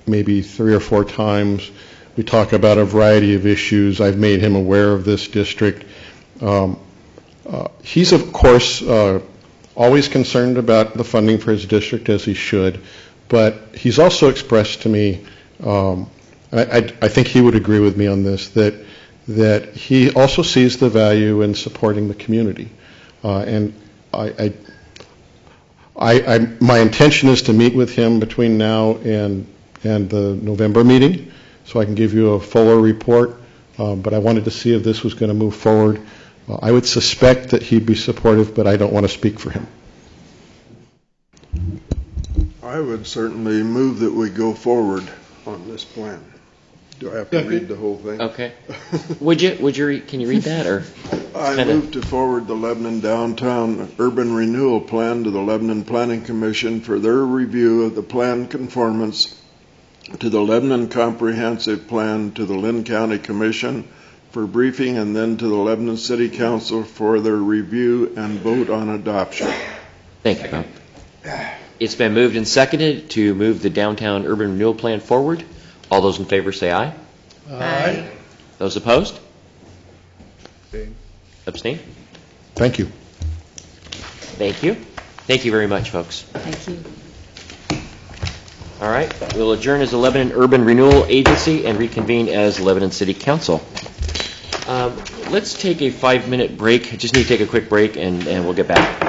maybe 3 or 4 times. We talk about a variety of issues. I've made him aware of this district. He's, of course, always concerned about the funding for his district, as he should, but he's also expressed to me, and I think he would agree with me on this, that he also sees the value in supporting the community. And my intention is to meet with him between now and the November meeting, so I can give you a fuller report, but I wanted to see if this was going to move forward. I would suspect that he'd be supportive, but I don't want to speak for him. I would certainly move that we go forward on this plan. Do I have to read the whole thing? Okay. Can you read that, or? I move to forward the Lebanon Downtown Urban Renewal Plan to the Lebanon Planning Commission for their review of the plan conformance to the Lebanon Comprehensive Plan, to the Lynn County Commission for briefing, and then to the Lebanon City Council for their review and vote on adoption. Thank you, Bob. It's been moved and seconded to move the Downtown Urban Renewal Plan forward. All those in favor say aye. Aye. Those opposed? Abstain? Thank you. Thank you. Thank you very much, folks. Thank you. All right, we'll adjourn as the Lebanon Urban Renewal Agency and reconvene as Lebanon City Council. Let's take a 5-minute break. I just need to take a quick break, and we'll get back.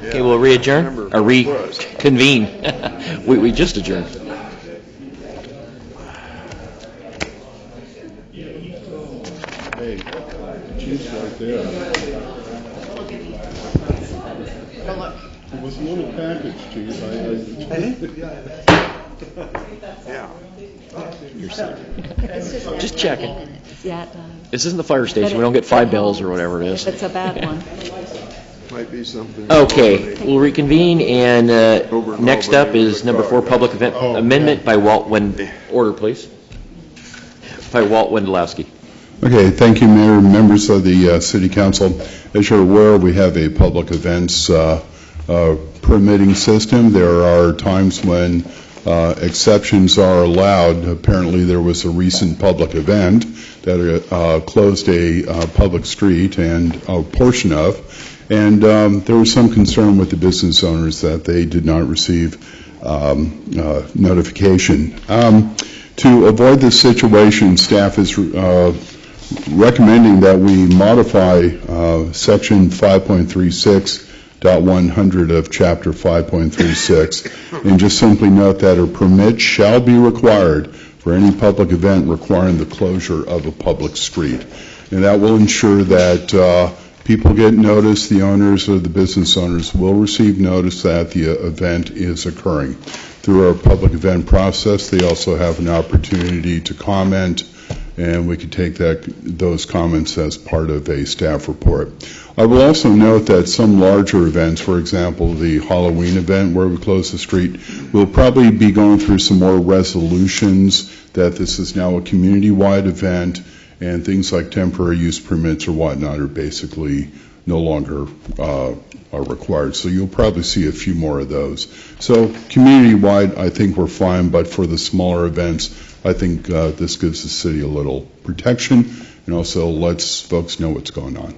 Okay, we'll re-adjourn, or reconvene. We just adjourned. Hey, cheese right there. It was a little package, cheese. Yeah. Just checking. Yeah, This isn't the fire station. We don't get 5 bells or whatever it is. it's a bad one. Might be something. Okay, we'll reconvene, and next up is number 4, public event amendment by Walt Order, please. By Walt Wendelowski. Okay, thank you, Mayor and members of the City Council. As you're aware, we have a public events permitting system. There are times when exceptions are allowed. Apparently, there was a recent public event that closed a public street and a portion of, and there was some concern with the business owners that they did not receive notification. To avoid this situation, staff is recommending that we modify Section 5.36 1.100 of Chapter 5.36, and just simply note that a permit shall be required for any public event requiring the closure of a public street. And that will ensure that people get notice, the owners or the business owners will receive notice that the event is occurring. Through our public event process, they also have an opportunity to comment, and we could take those comments as part of a staff report. I will also note that some larger events, for example, the Halloween event where we close the street, will probably be going through some more resolutions that this is now a community-wide event, and things like temporary use permits or whatnot are basically no longer are required. So you'll probably see a few more of those. So community-wide, I think we're fine, but for the smaller events, I think this gives the city a little protection and also lets folks know what's going on.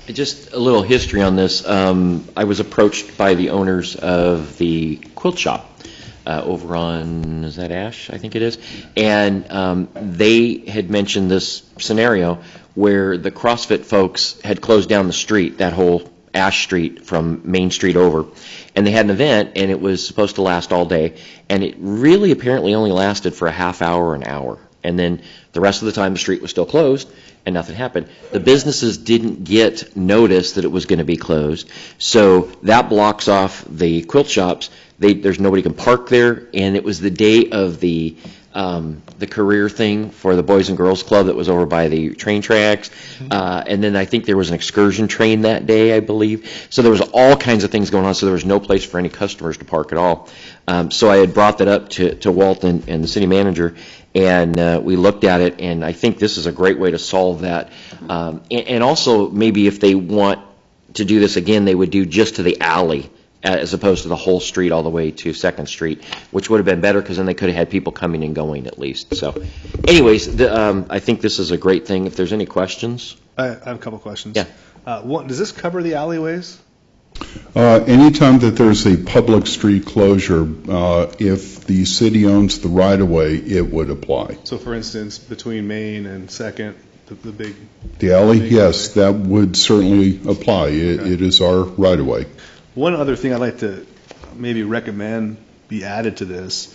Just a little history on this. I was approached by the owners of the quilt shop over on, is that Ash? I think it is. And they had mentioned this scenario where the CrossFit folks had closed down the street, that whole Ash Street from Main Street over. And they had an event, and it was supposed to last all day. And it really apparently only lasted for a half hour or an hour. And then the rest of the time the street was still closed and nothing happened. The businesses didn't get notice that it was going to be closed. So that blocks off the quilt shops. There's nobody can park there. And it was the day of the career thing for the Boys and Girls Club that was over by the train tracks. And then I think there was an excursion train that day, I believe. So there was all kinds of things going on, so there was no place for any customers to park at all. So I had brought that up to Walt and the city manager, and we looked at it, and I think this is a great way to solve that. And also, maybe if they want to do this again, they would do just to the alley, as opposed to the whole street all the way to 2nd Street, which would have been better because then they could have had people coming and going at least. So anyways, I think this is a great thing. If there's any questions. I have a couple questions. Yeah. One, does this cover the alleyways? Anytime that there's a public street closure, if the city owns the right-of-way, it would apply. So for instance, between Main and 2nd, the big... The alley, yes, that would certainly apply. It is our right-of-way. One other thing I'd like to maybe recommend be added to this,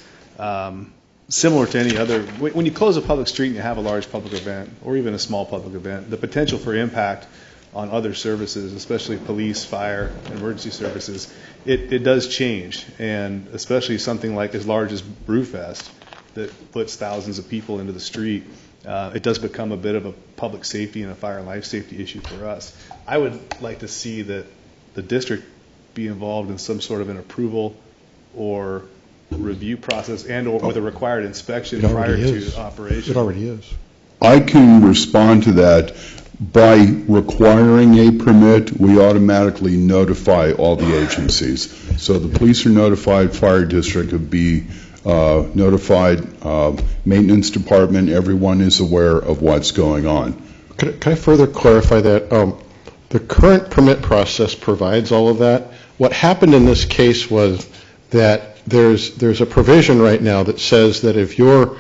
similar to any other, when you close a public street and you have a large public event, or even a small public event, the potential for impact on other services, especially police, fire, emergency services, it does change. And especially something like as large as Brewfest that puts thousands of people into the street, it does become a bit of a public safety and a fire and life safety issue for us. I would like to see that the district be involved in some sort of an approval or review process and or with a required inspection prior to operation. It already is. I can respond to that. By requiring a permit, we automatically notify all the agencies. So the police are notified, fire district would be notified, maintenance department, everyone is aware of what's going on. Can I further clarify that? The current permit process provides all of that. What happened in this case was that there's a provision right now that says that if your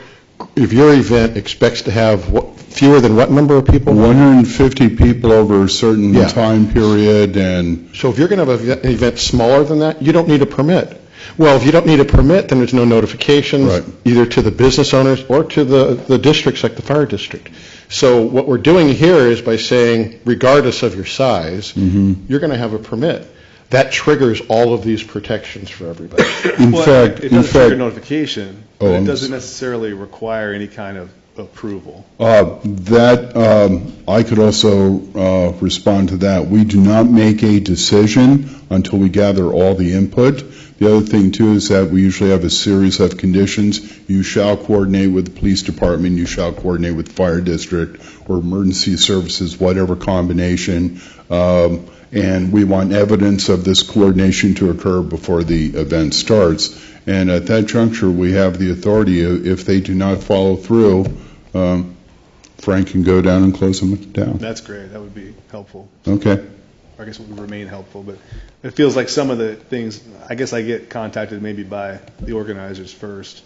event expects to have fewer than what number of people? 150 people over a certain time period. And so if you're going to have an event smaller than that, you don't need a permit. Well, if you don't need a permit, then there's no notifications either to the business owners or to the districts like the fire district. So what we're doing here is by saying, regardless of your size, you're going to have a permit. That triggers all of these protections for everybody. It does trigger notification, but it doesn't necessarily require any kind of approval. I could also respond to that. We do not make a decision until we gather all the input. The other thing, too, is that we usually have a series of conditions. You shall coordinate with the police department, you shall coordinate with the fire district or emergency services, whatever combination. And we want evidence of this coordination to occur before the event starts. And at that juncture, we have the authority, if they do not follow through, Frank can go down and close them down. That's great. That would be helpful. Okay. I guess it would remain helpful, but it feels like some of the things, I guess I get contacted maybe by the organizers first,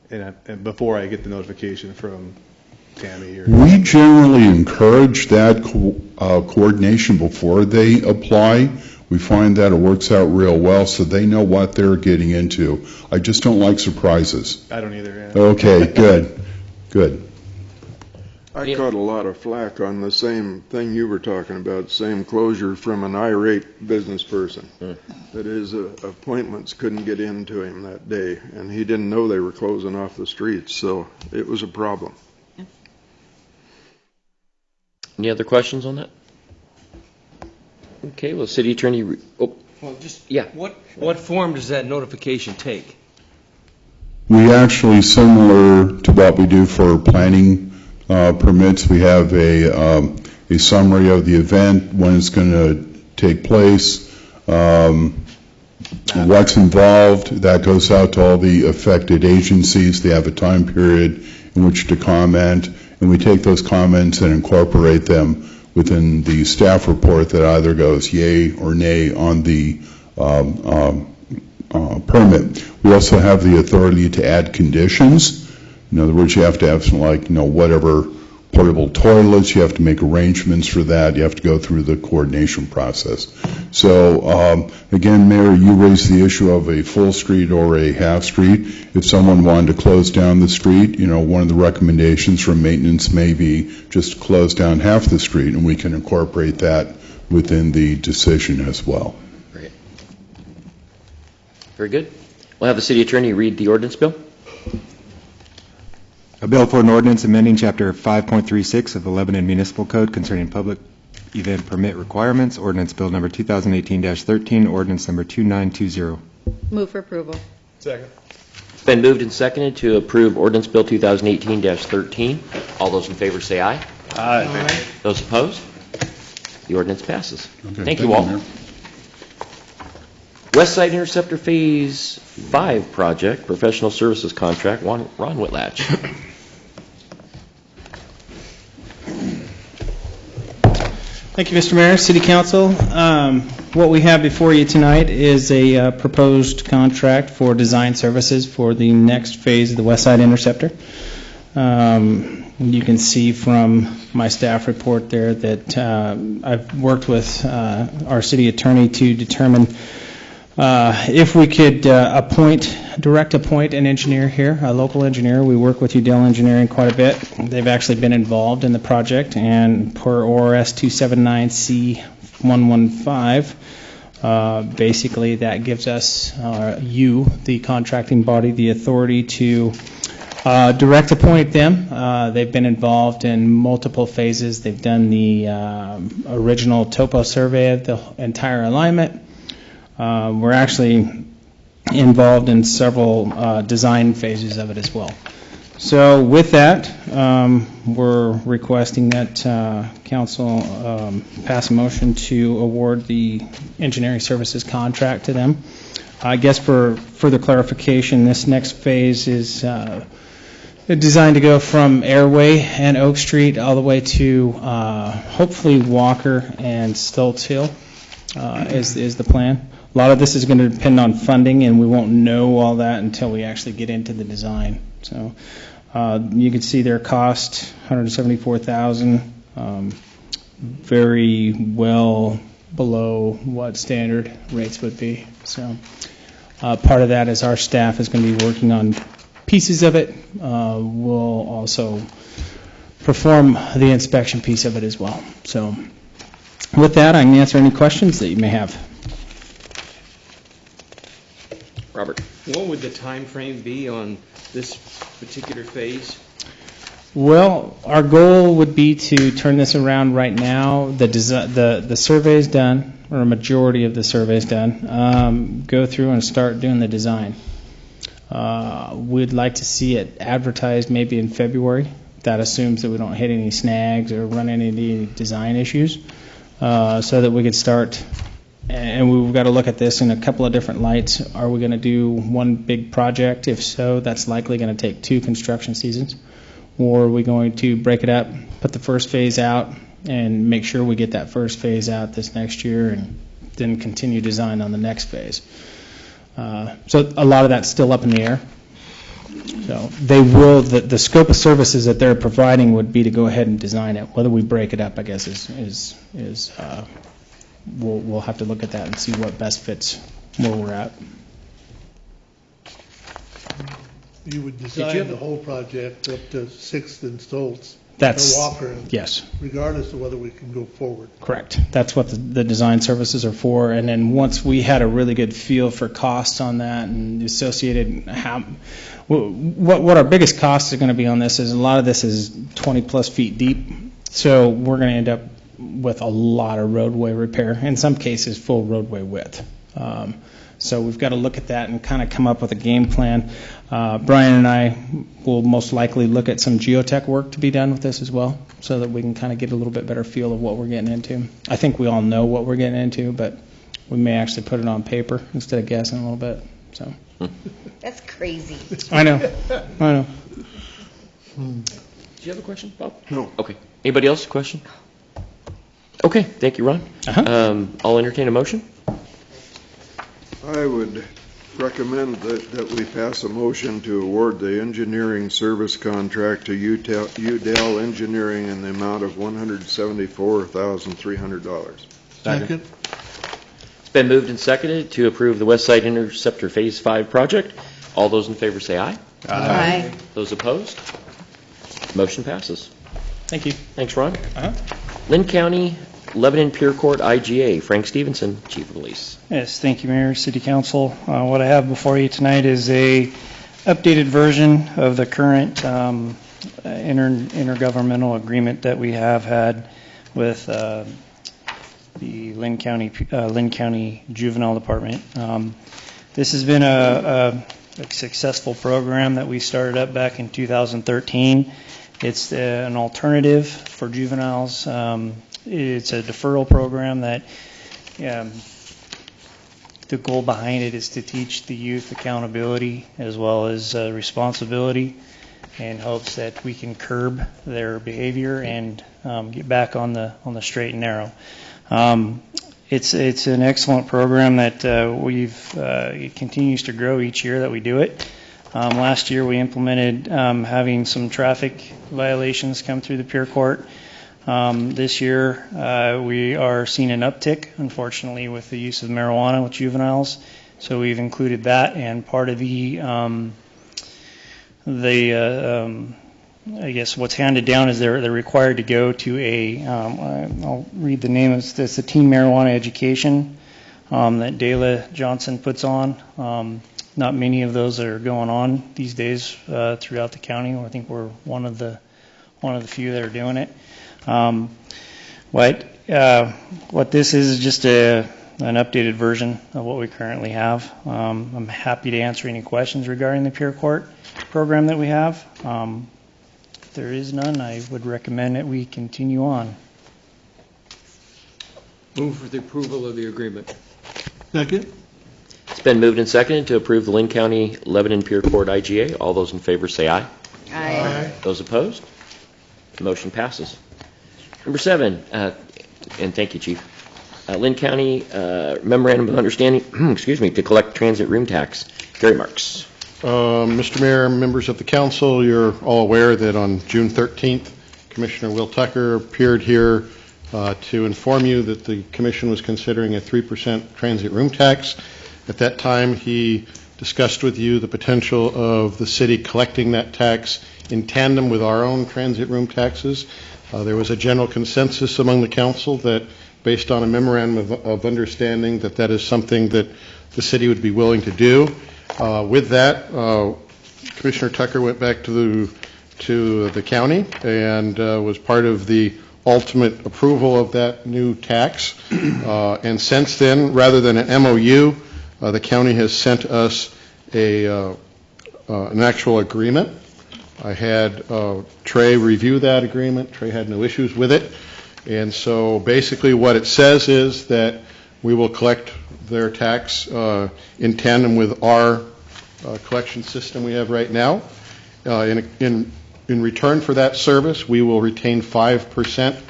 and before I get the notification from Tammy. We generally encourage that coordination before they apply. We find that it works out real well, so they know what they're getting into. I just don't like surprises. I don't either, yeah. Okay, good, good. I caught a lot of flack on the same thing you were talking about, same closure from an irate business person. That his appointments couldn't get into him that day, and he didn't know they were closing off the streets, so it was a problem. Any other questions on that? Okay, well, City Attorney, Well, just, yeah. what form does that notification take? We actually, similar to what we do for planning permits, we have a summary of the event, when it's going to take place, what's involved. That goes out to all the affected agencies. They have a time period in which to comment, and we take those comments and incorporate them within the staff report that either goes yay or nay on the permit. We also have the authority to add conditions. In other words, you have to have some, like, whatever portable toilets, you have to make arrangements for that, you have to go through the coordination process. So, again, Mayor, you raised the issue of a full street or a half street. If someone wanted to close down the street, one of the recommendations from maintenance may be just close down half the street, and we can incorporate that within the decision as well. Great. Very good. We'll have the City Attorney read the ordinance bill. A bill for an ordinance amending Chapter 5.36 of the Lebanon Municipal Code concerning public event permit requirements, ordinance bill number 2018-13, ordinance number 2920. Move for approval. Second. It's been moved and seconded to approve ordinance bill 2018-13. All those in favor say aye. Aye. Those opposed? The ordinance passes. Okay, Thank you, Walt. Mayor. West Side Interceptor Phase 5 project, professional services contract, Ron Whitlatch. Thank you, Mr. Mayor, City Council. What we have before you tonight is a proposed contract for design services for the next phase of the West Side Interceptor. You can see from my staff report there that I've worked with our city attorney to determine if we could direct appoint an engineer here, a local engineer. We work with Udell Engineering quite a bit. They've actually been involved in the project, and per ORS 279C115, basically that gives us, the contracting body, the authority to direct appoint them. They've been involved in multiple phases. They've done the original topo survey of the entire alignment. We're actually involved in several design phases of it as well. So with that, we're requesting that council pass a motion to award the engineering services contract to them. I guess for further clarification, this next phase is designed to go from Airway and Oak Street all the way to hopefully Walker and Stoltz Hill is the plan. A lot of this is going to depend on funding, and we won't know all that until we actually get into the design. So you can see their cost, $174,000, very well below what standard rates would be. So part of that is our staff is going to be working on pieces of it. We'll also perform the inspection piece of it as well. So with that, I can answer any questions that you may have. Robert. What would the time frame be on this particular phase? Well, our goal would be to turn this around right now. The survey is done, or a majority of the survey is done. Go through and start doing the design. We'd like to see it advertised maybe in February. That assumes that we don't hit any snags or run into any design issues, so that we could start. And we've got to look at this in a couple of different lights. Are we going to do one big project? If so, that's likely going to take 2 construction seasons. Or are we going to break it up, put the first phase out, and make sure we get that first phase out this next year, and then continue design on the next phase? So a lot of that's still up in the air. So they will, the scope of services that they're providing would be to go ahead and design it. Whether we break it up, I guess, is we'll have to look at that and see what best fits where we're at. You would design the whole project up to 6th and Stoltz. That's- or Walker. yes. Regardless of whether we can go forward. Correct. That's what the design services are for. And then once we had a really good feel for costs on that and associated what our biggest costs are going to be on this is a lot of this is 20 plus feet deep. So we're going to end up with a lot of roadway repair, in some cases full roadway width. So we've got to look at that and kind of come up with a game plan. Brian and I will most likely look at some geotech work to be done with this as well, so that we can kind of get a little bit better feel of what we're getting into. I think we all know what we're getting into, but we may actually put it on paper instead of guessing a little bit. So That's crazy. I know. Do you have a question, Bob? No. Okay. Anybody else? Question? Okay. Thank you, Ron. I'll entertain a motion. I would recommend that we pass a motion to award the engineering service contract to Udell Engineering in the amount of $174,300. Second. It's been moved and seconded to approve the West Side Interceptor Phase 5 project. All those in favor say aye. Aye. Those opposed? Motion passes. Thank you. Thanks, Ron. Lynn County, Lebanon Pure Court IGA, Frank Stevenson, Chief of Police. Yes, thank you, Mayor, City Council. What I have before you tonight is a updated version of the current intergovernmental agreement that we have had with the Lynn County Juvenile Department. This has been a successful program that we started up back in 2013. It's an alternative for juveniles. It's a deferral program that the goal behind it is to teach the youth accountability as well as responsibility, in hopes that we can curb their behavior and get back on the straight and narrow. It's an excellent program that it continues to grow each year that we do it. Last year we implemented having some traffic violations come through the Pure Court. This year, we are seeing an uptick, unfortunately, with the use of marijuana with juveniles. So we've included that, and part of I guess what's handed down is they're required to go to I'll read the name. It's a teen marijuana education that Dela Johnson puts on. Not many of those are going on these days throughout the county. I think we're one of the few that are doing it. What this is just an updated version of what we currently have. I'm happy to answer any questions regarding the Pure Court program that we have. If there is none, I would recommend that we continue on. Move for the approval of the agreement. Second. It's been moved and seconded to approve the Lynn County Lebanon Pure Court IGA. All those in favor say aye. Aye. Those opposed? The motion passes. Number 7, and thank you, Chief. Lynn County Memorandum of Understanding, to collect transit room tax. Gary Marks. Mr. Mayor, members of the council, you're all aware that on June 13th, Commissioner Will Tucker appeared here to inform you that the commission was considering a 3% transit room tax. At that time, he discussed with you the potential of the city collecting that tax in tandem with our own transit room taxes. There was a general consensus among the council that, based on a memorandum of understanding, that is something that the city would be willing to do. With that, Commissioner Tucker went back to the county and was part of the ultimate approval of that new tax. And since then, rather than an MOU, the county has sent us an actual agreement. I had Trey review that agreement. Trey had no issues with it. And so basically what it says is that we will collect their tax in tandem with our collection system we have right now. In return for that service, we will retain 5%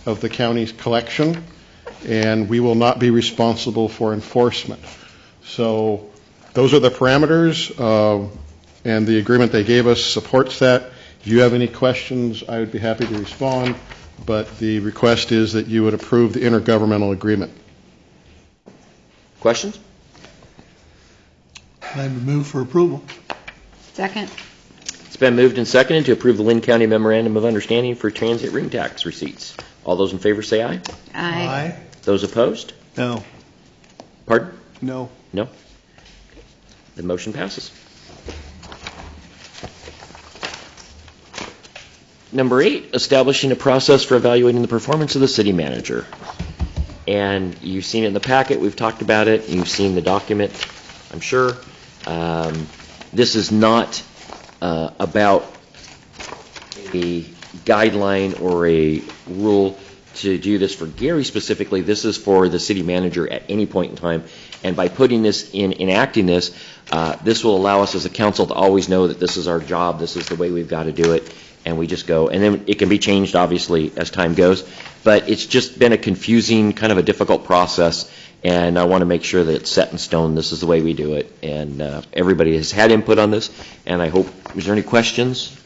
of the county's collection, and we will not be responsible for enforcement. So those are the parameters, and the agreement they gave us supports that. If you have any questions, I would be happy to respond, but the request is that you would approve the intergovernmental agreement. Questions? I move for approval. Second. It's been moved and seconded to approve the Lynn County Memorandum of Understanding for transit room tax receipts. All those in favor say aye. Aye. Those opposed? No. Pardon? No. No? The motion passes. Number 8, establishing a process for evaluating the performance of the city manager. And you've seen it in the packet, we've talked about it, you've seen the document, I'm sure. This is not about a guideline or a rule to do this for Gary specifically. This is for the city manager at any point in time. And by putting this in, enacting this, this will allow us as a council to always know that this is our job, this is the way we've got to do it, and we just go. And then it can be changed, obviously, as time goes. But it's just been a confusing, kind of a difficult process, and I want to make sure that it's set in stone. This is the way we do it. And everybody has had input on this, and I hope, is there any questions?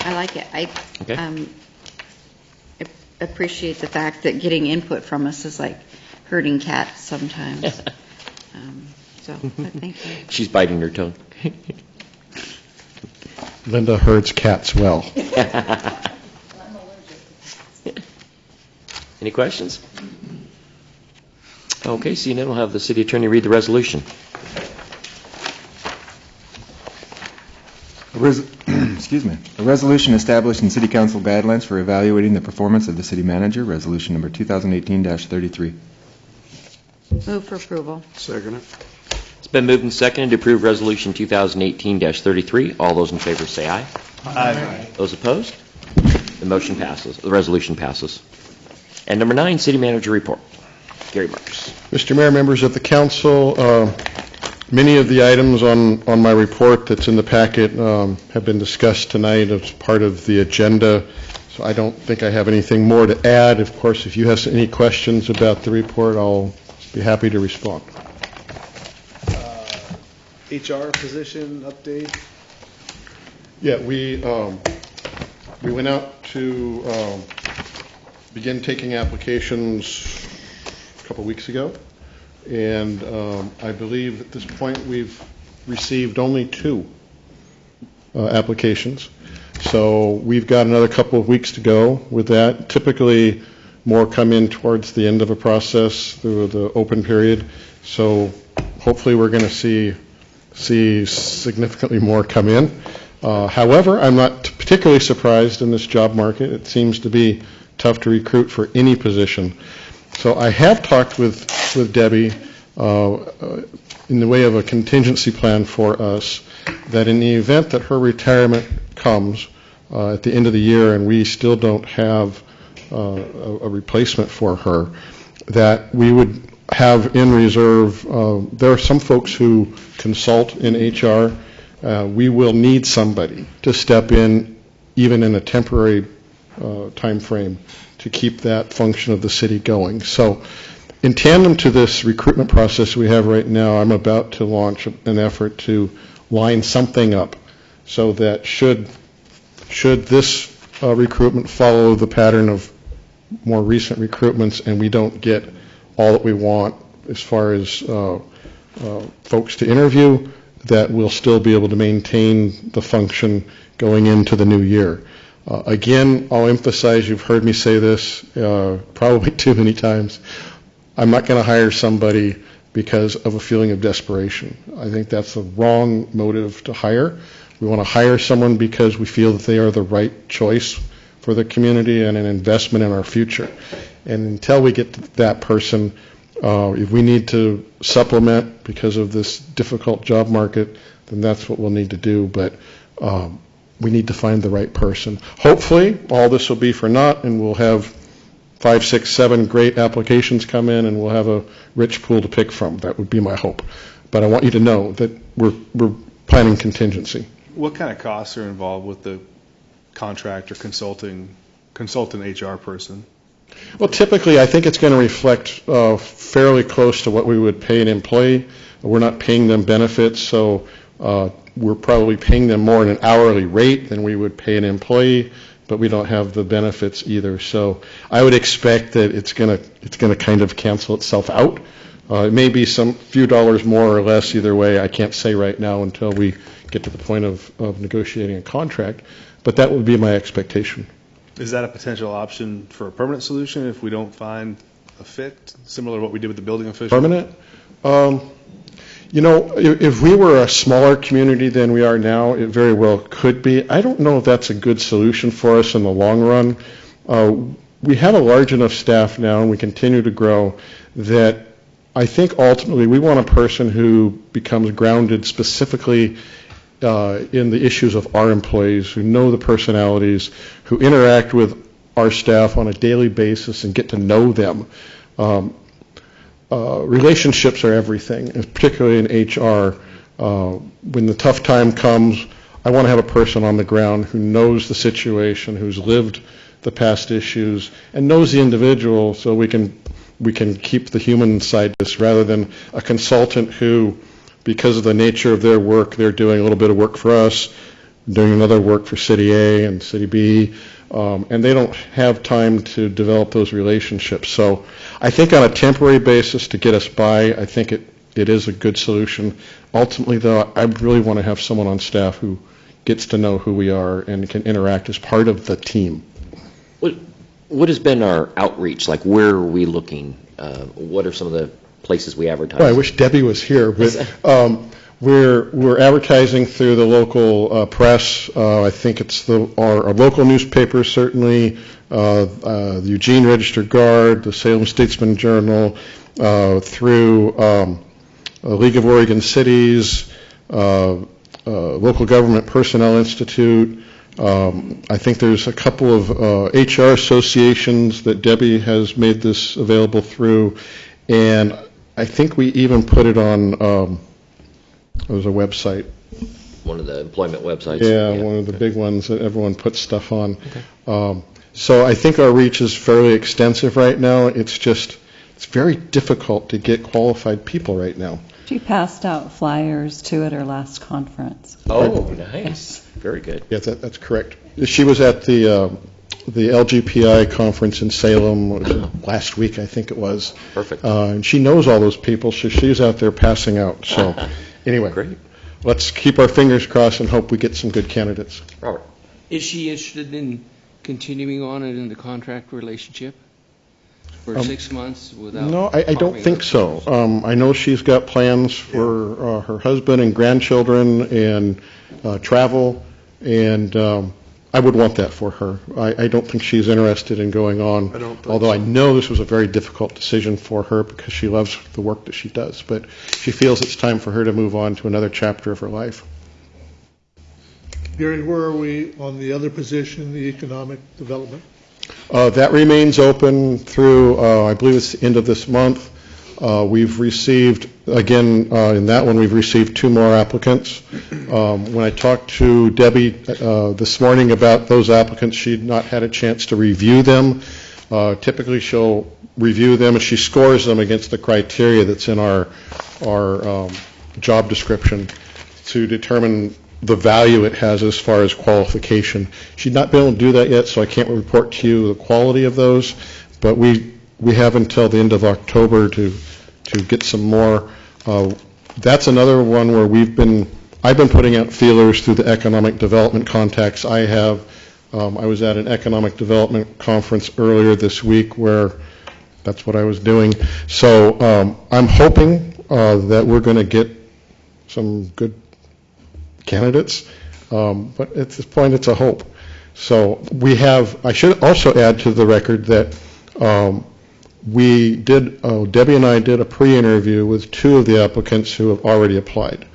I like it. I Okay. appreciate the fact that getting input from us is like herding cats sometimes. But thank you. She's biting her tongue. Linda herds cats well. Any questions? Okay, seeing none, we'll have the city attorney read the resolution. Excuse me. A resolution establishing city council guidelines for evaluating the performance of the city manager, resolution number 2018-33. Move for approval. Second it. It's been moved and seconded to approve Resolution 2018-33. All those in favor say aye. Aye. Those opposed? The motion passes. The resolution passes. And number 9, city manager report. Gary Marks. Mr. Mayor, members of the council, many of the items on my report that's in the packet have been discussed tonight as part of the agenda, so I don't think I have anything more to add. Of course, if you have any questions about the report, I'll be happy to respond. HR position update? Yeah, we went out to begin taking applications a couple weeks ago, and I believe at this point we've received only 2 applications. So we've got another couple of weeks to go with that. Typically, more come in towards the end of a process through the open period. So hopefully we're going to see significantly more come in. However, I'm not particularly surprised in this job market. It seems to be tough to recruit for any position. So I have talked with Debbie in the way of a contingency plan for us, that in the event that her retirement comes at the end of the year and we still don't have a replacement for her, that we would have in reserve, there are some folks who consult in HR. We will need somebody to step in, even in a temporary time frame, to keep that function of the city going. So in tandem to this recruitment process we have right now, I'm about to launch an effort to line something up so that should this recruitment follow the pattern of more recent recruitments and we don't get all that we want as far as folks to interview, that we'll still be able to maintain the function going into the new year. Again, I'll emphasize, you've heard me say this probably too many times, I'm not going to hire somebody because of a feeling of desperation. I think that's the wrong motive to hire. We want to hire someone because we feel that they are the right choice for the community and an investment in our future. And until we get to that person, if we need to supplement because of this difficult job market, then that's what we'll need to do. But we need to find the right person. Hopefully, all this will be for naught, and we'll have 5, 6, 7 great applications come in, and we'll have a rich pool to pick from. That would be my hope. But I want you to know that we're planning contingency. What kind of costs are involved with the contract or consultant HR person? Well, typically, I think it's going to reflect fairly close to what we would pay an employee. We're not paying them benefits, so we're probably paying them more at an hourly rate than we would pay an employee. but we don't have the benefits either. So I would expect that it's going to kind of cancel itself out. It may be some few dollars more or less either way. I can't say right now until we get to the point of negotiating a contract, but that would be my expectation. Is that a potential option for a permanent solution if we don't find a fit, similar to what we did with the building official? Permanent? If we were a smaller community than we are now, it very well could be. I don't know if that's a good solution for us in the long run. We have a large enough staff now, and we continue to grow, that I think ultimately we want a person who becomes grounded specifically in the issues of our employees, who know the personalities, who interact with our staff on a daily basis and get to know them. Relationships are everything, and particularly in HR. When the tough time comes, I want to have a person on the ground who knows the situation, who's lived the past issues, and knows the individual, so we can keep the human side to this rather than a consultant who, because of the nature of their work, they're doing a little bit of work for us, doing another work for City A and City B, and they don't have time to develop those relationships. So I think on a temporary basis to get us by, I think it is a good solution. Ultimately, though, I really want to have someone on staff who gets to know who we are and can interact as part of the team. What has been our outreach? Like, where are we looking? What are some of the places we advertise? Well, I wish Debbie was here, but we're advertising through the local press. I think it's our local newspapers, certainly, the Eugene Register Guard, the Salem Statesman Journal, through League of Oregon Cities, Local Government Personnel Institute. I think there's a couple of HR associations that Debbie has made this available through, and I think we even put it on, there was a website. One of the employment websites. Yeah, one of the big ones that everyone puts stuff on. Okay. So I think our reach is fairly extensive right now. It's very difficult to get qualified people right now. She passed out flyers too at her last conference. Oh, nice. Very good. Yes, that's correct. She was at the LGPI conference in Salem last week, I think it was. Perfect. And she knows all those people, so she's out there passing out. So anyway, great. Let's keep our fingers crossed and hope we get some good candidates. Robert. Is she interested in continuing on in the contract relationship for 6 months without? No, I don't think so. I know she's got plans for her husband and grandchildren and travel, and I would want that for her. I don't think she's interested in going on, although I know this was a very difficult decision for her because she loves the work that she does, but she feels it's time for her to move on to another chapter of her life. Gary, where are we on the other position, the economic development? That remains open through, I believe it's the end of this month. We've received, again, in that one, we've received 2 more applicants. When I talked to Debbie this morning about those applicants, she'd not had a chance to review them. Typically, she'll review them and she scores them against the criteria that's in our job description to determine the value it has as far as qualification. She'd not been able to do that yet, so I can't report to you the quality of those, but we have until the end of October to get some more. That's another one where I've been putting out feelers through the economic development contacts I have. I was at an economic development conference earlier this week where that's what I was doing. So I'm hoping that we're going to get some good candidates, but at this point it's a hope. So I should also add to the record that Debbie and I did a pre-interview with 2 of the applicants who have already applied.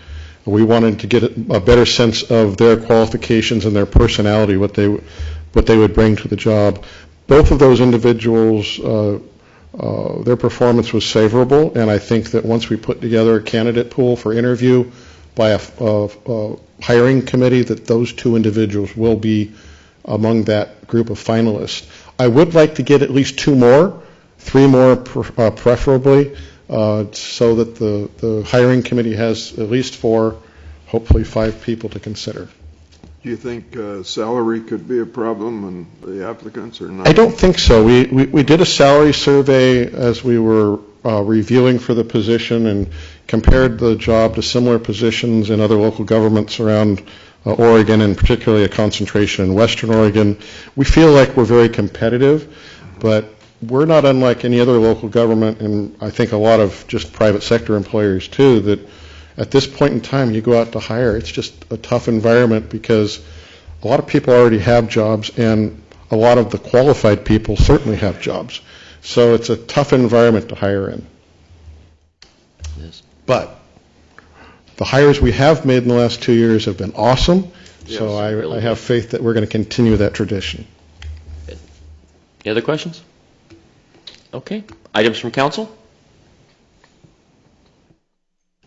We wanted to get a better sense of their qualifications and their personality, what they would bring to the job. Both of those individuals, their performance was favorable, and I think that once we put together a candidate pool for interview by a hiring committee, that those 2 individuals will be among that group of finalists. I would like to get at least 2 more, 3 more preferably, so that the hiring committee has at least 4, hopefully 5 people to consider. Do you think salary could be a problem and the applicants or not? I don't think so. We did a salary survey as we were reviewing for the position and compared the job to similar positions in other local governments around Oregon, and particularly a concentration in Western Oregon. We feel like we're very competitive, but we're not unlike any other local government, and I think a lot of just private sector employers too, that at this point in time you go out to hire, it's just a tough environment because a lot of people already have jobs and a lot of the qualified people certainly have jobs. So it's a tough environment to hire in. Yes. But the hires we have made in the last 2 years have been awesome, so Yes, really I have faith that we're going to continue that tradition. Any other questions? Okay. Items from council?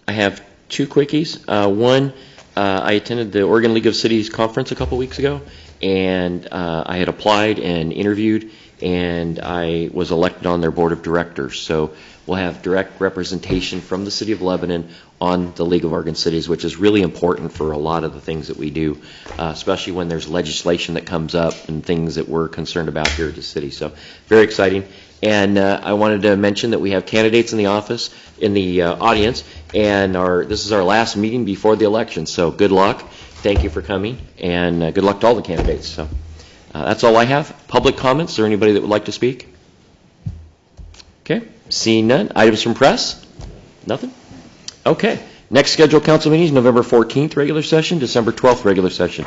I have two quickies. One, I attended the Oregon League of Cities conference a couple weeks ago, and I had applied and interviewed, and I was elected on their board of directors. So we'll have direct representation from the City of Lebanon on the League of Oregon Cities, which is really important for a lot of the things that we do, especially when there's legislation that comes up and things that we're concerned about here at the city. So very exciting. And I wanted to mention that we have candidates in the office, in the audience, and this is our last meeting before the election. So good luck. Thank you for coming, and good luck to all the candidates. So that's all I have. Public comments? Is there anybody that would like to speak? Okay. Seeing none. Items from press? Nothing? Okay. Next scheduled council meeting is November 14th, regular session, December 12th, regular session.